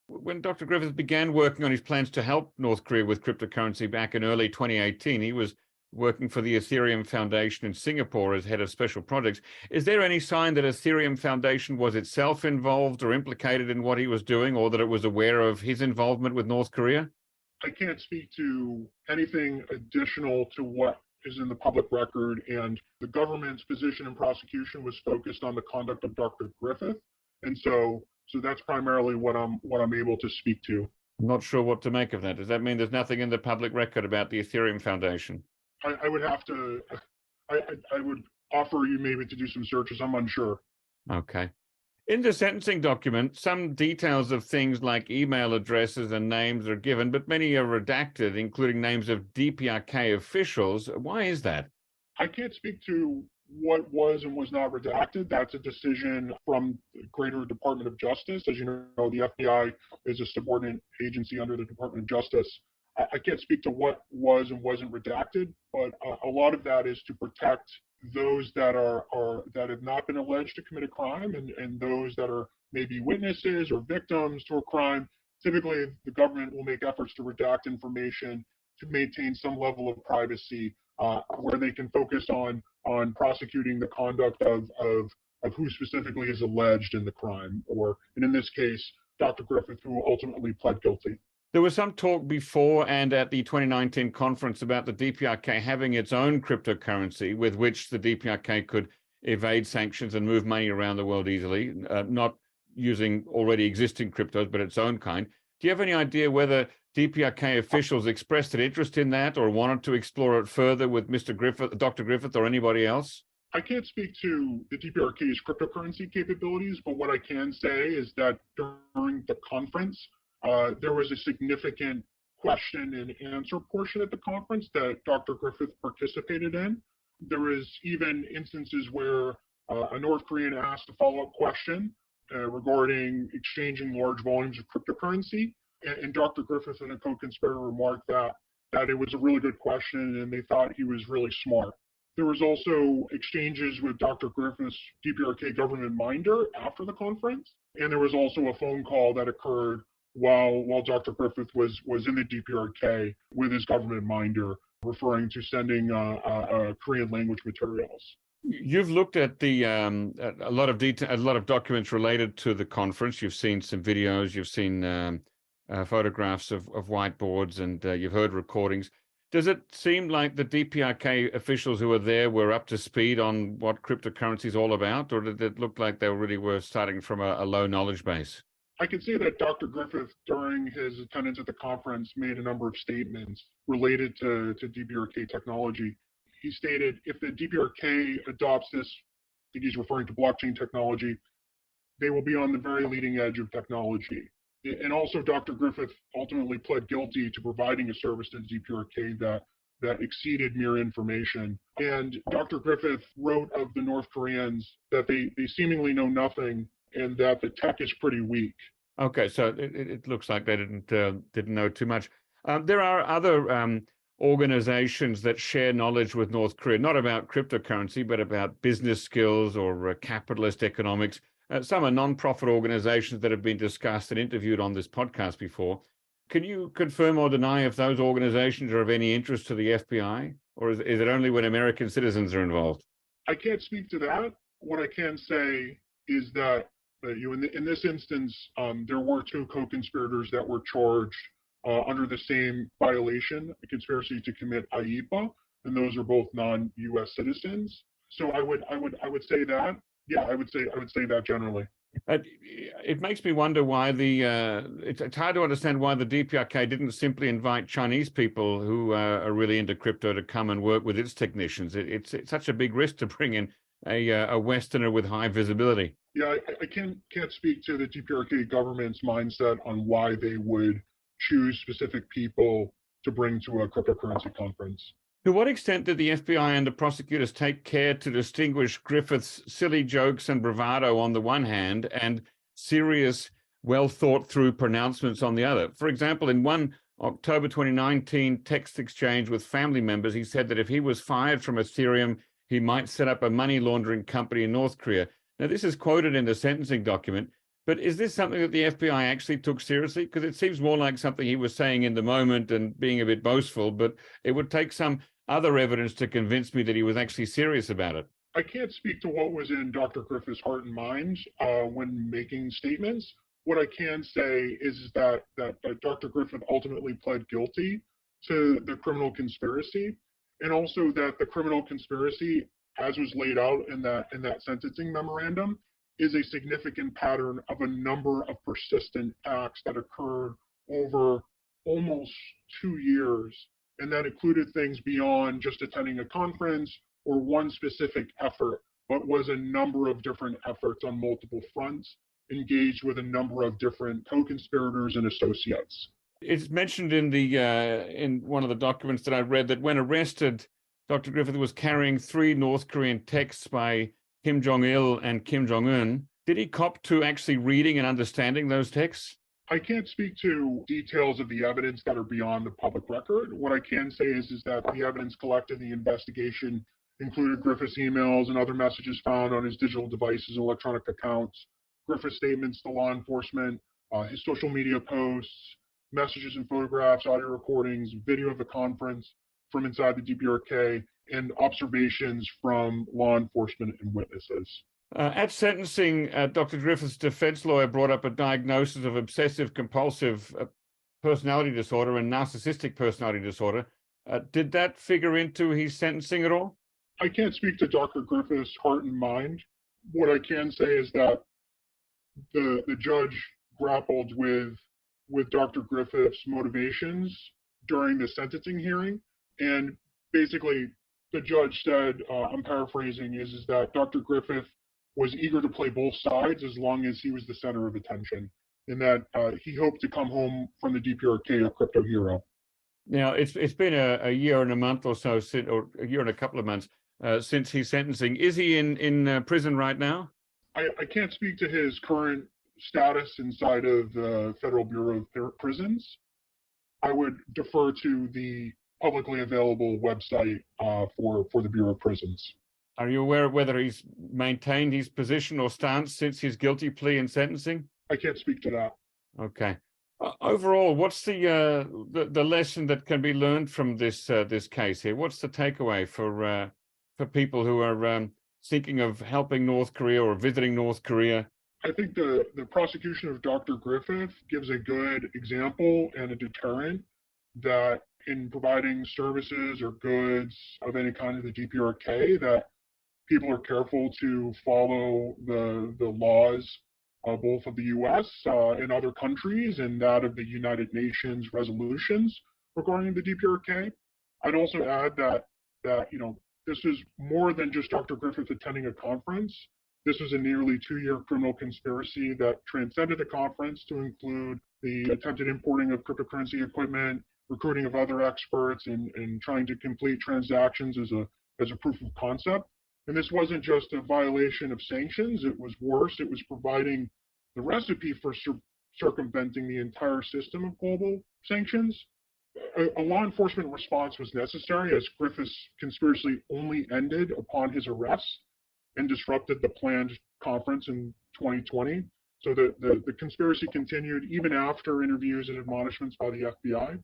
When Dr. Griffith began working on his plans to help North Korea with cryptocurrency back in early 2018, he was working for the Ethereum Foundation in Singapore as head of special projects. Is there any sign that Ethereum Foundation was itself involved or implicated in what he was doing, or that it was aware of his involvement with North Korea? I can't speak to anything additional to what is in the public record, and the government's position in prosecution was focused on the conduct of Dr. Griffith, and so that's primarily what I'm able to speak to. I'm not sure what to make of that. Does that mean there's nothing in the public record about the Ethereum Foundation? I would have to. I would offer you maybe to do some searches. I'm unsure. Okay. In the sentencing document, some details of things like email addresses and names are given, but many are redacted, including names of DPRK officials. Why is that? I can't speak to what was and was not redacted. That's a decision from the greater Department of Justice. As you know, the FBI is a subordinate agency under the Department of Justice. I can't speak to what was and wasn't redacted, but a lot of that is to protect those that that have not been alleged to commit a crime, and those that are maybe witnesses or victims to a crime. Typically, the government will make efforts to redact information to maintain some level of privacy, where they can focus on prosecuting the conduct of who specifically is alleged in the crime, and in this case, Dr. Griffith, who ultimately pled guilty. There was some talk before and at the 2019 conference about the DPRK having its own cryptocurrency with which the DPRK could evade sanctions and move money around the world easily, not using already existing cryptos, but its own kind. Do you have any idea whether DPRK officials expressed an interest in that or wanted to explore it further with Dr. Griffith or anybody else? I can't speak to the DPRK's cryptocurrency capabilities, but what I can say is that during the conference, there was a significant question and answer portion at the conference that Dr. Griffith participated in. There was even instances where a North Korean asked a follow-up question regarding exchanging large volumes of cryptocurrency, and Dr. Griffith and a co-conspirator remarked that it was a really good question and they thought he was really smart. There was also exchanges with Dr. Griffith's DPRK government minder after the conference, and there was also a phone call that occurred while Dr. Griffith was in the DPRK with his government minder, referring to sending Korean language materials. You've looked at the a lot of documents related to the conference. You've seen some videos, you've seen photographs of whiteboards, and you've heard recordings. Does it seem like the DPRK officials who were there were up to speed on what cryptocurrency is all about, or did it look like they really were starting from a low knowledge base? I can say that Dr. Griffith, during his attendance at the conference, made a number of statements related to DPRK technology. He stated if the DPRK adopts this, I think he's referring to blockchain technology, they will be on the very leading edge of technology. And also, Dr. Griffith ultimately pled guilty to providing a service to the DPRK that exceeded mere information. And Dr. Griffith wrote of the North Koreans that they seemingly know nothing and that the tech is pretty weak. Okay, so it looks like they didn't know too much. There are other organizations that share knowledge with North Korea, not about cryptocurrency, but about business skills or capitalist economics. Some are non-profit organizations that have been discussed and interviewed on this podcast before. Can you confirm or deny if those organizations are of any interest to the FBI, or is it only when American citizens are involved? I can't speak to that. What I can say is that in this instance, there were two co-conspirators that were charged under the same violation, a conspiracy to commit IEPA, and those are both non-U.S. citizens. So I would say that. Yeah, I would say that generally. It makes me wonder why it's hard to understand why the DPRK didn't simply invite Chinese people who are really into crypto to come and work with its technicians. It's such a big risk to bring in a Westerner with high visibility. Yeah, I can't speak to the DPRK government's mindset on why they would choose specific people to bring to a cryptocurrency conference. To what extent did the FBI and the prosecutors take care to distinguish Griffith's silly jokes and bravado on the one hand and serious, well-thought-through pronouncements on the other? For example, in one October 2019 text exchange with family members, he said that if he was fired from Ethereum, he might set up a money laundering company in North Korea. Now, this is quoted in the sentencing document, but is this something that the FBI actually took seriously? Because it seems more like something he was saying in the moment and being a bit boastful, but it would take some other evidence to convince me that he was actually serious about it. I can't speak to what was in Dr. Griffith's heart and mind when making statements. What I can say is that Dr. Griffith ultimately pled guilty to the criminal conspiracy, and also that the criminal conspiracy, as was laid out in that sentencing memorandum, is a significant pattern of a number of persistent acts that occurred over almost 2 years, and that included things beyond just attending a conference or one specific effort, but was a number of different efforts on multiple fronts, engaged with a number of different co-conspirators and associates. It's mentioned in one of the documents that I read that when arrested, Dr. Griffith was carrying 3 North Korean texts by Kim Jong-il and Kim Jong-un. Did he cop to actually reading and understanding those texts? I can't speak to details of the evidence that are beyond the public record. What I can say is that the evidence collected in the investigation included Griffith's emails and other messages found on his digital devices and electronic accounts, Griffith's statements to law enforcement, his social media posts, messages and photographs, audio recordings, video of the conference from inside the DPRK, and observations from law enforcement and witnesses. At sentencing, Dr. Griffith's defense lawyer brought up a diagnosis of obsessive-compulsive personality disorder and narcissistic personality disorder. Did that figure into his sentencing at all? I can't speak to Dr. Griffith's heart and mind. What I can say is that the judge grappled with Dr. Griffith's motivations during the sentencing hearing, and basically the judge said, I'm paraphrasing, is that Dr. Griffith was eager to play both sides as long as he was the center of attention, and that he hoped to come home from the DPRK a crypto hero. Now, it's been a year and a month or so, or a year and a couple of months since his sentencing. Is he in prison right now? I can't speak to his current status inside of the Federal Bureau of Prisons. I would defer to the publicly available website for the Bureau of Prisons. Are you aware of whether he's maintained his position or stance since his guilty plea and sentencing? I can't speak to that. Okay. Overall, what's the lesson that can be learned from this case here? What's the takeaway for people who are thinking of helping North Korea or visiting North Korea? I think the prosecution of Dr. Griffith gives a good example and a deterrent that in providing services or goods of any kind to the DPRK, that people are careful to follow the laws both of the U.S. And other countries, and that of the United Nations resolutions regarding the DPRK. I'd also add that this is more than just Dr. Griffith attending a conference. This was a nearly 2-year criminal conspiracy that transcended a conference to include the attempted importing of cryptocurrency equipment, recruiting of other experts, and trying to complete transactions as a proof of concept. And this wasn't just a violation of sanctions. It was worse. It was providing the recipe for circumventing the entire system of global sanctions. A law enforcement response was necessary, as Griffith's conspiracy only ended upon his arrest and disrupted the planned conference in 2020. So the conspiracy continued even after interviews and admonishments by the FBI.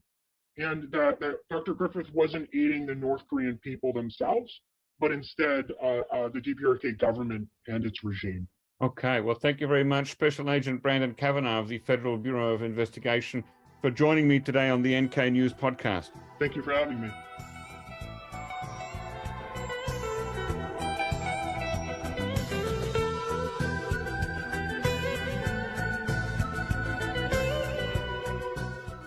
And that Dr. Griffith wasn't aiding the North Korean people themselves, but instead the DPRK government and its regime. Okay, well, thank you very much, Special Agent Brandon Cavanaugh of the Federal Bureau of Investigation, for joining me today on the NK News podcast. Thank you for having me.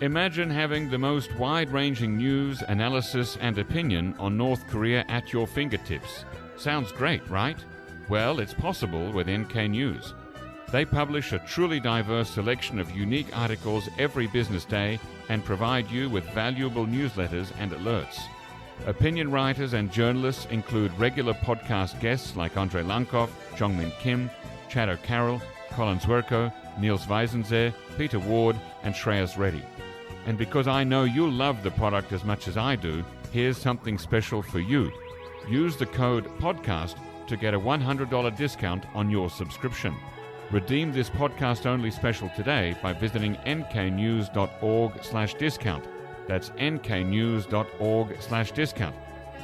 Imagine having the most wide-ranging news, analysis, and opinion on North Korea at your fingertips. Sounds great, right? Well, it's possible with NK News. They publish a truly diverse selection of unique articles every business day and provide you with valuable newsletters and alerts. Opinion writers and journalists include regular podcast guests like Andrei Lankov, Jongmin Kim, Chad O'Carroll, Colin Zwerko, Niels Weisensee, Peter Ward, and Shreyas Reddy. And because I know you'll love the product as much as I do, here's something special for you. Use the code PODCAST to get a $100 discount on your subscription. Redeem this podcast-only special today by visiting nknews.org/discount. That's nknews.org/discount.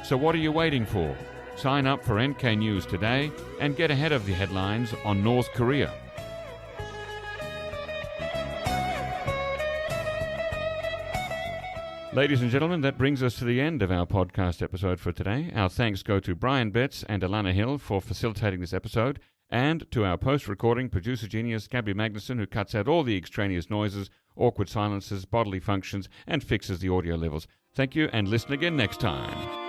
So what are you waiting for? Sign up for NK News today and get ahead of the headlines on North Korea. Ladies and gentlemen, that brings us to the end of our podcast episode for today. Our thanks go to Brian Betts and Alana Hill for facilitating this episode, and to our post-recording producer genius Gabby Magnuson, who cuts out all the extraneous noises, awkward silences, bodily functions, and fixes the audio levels. Thank you, and listen again next time.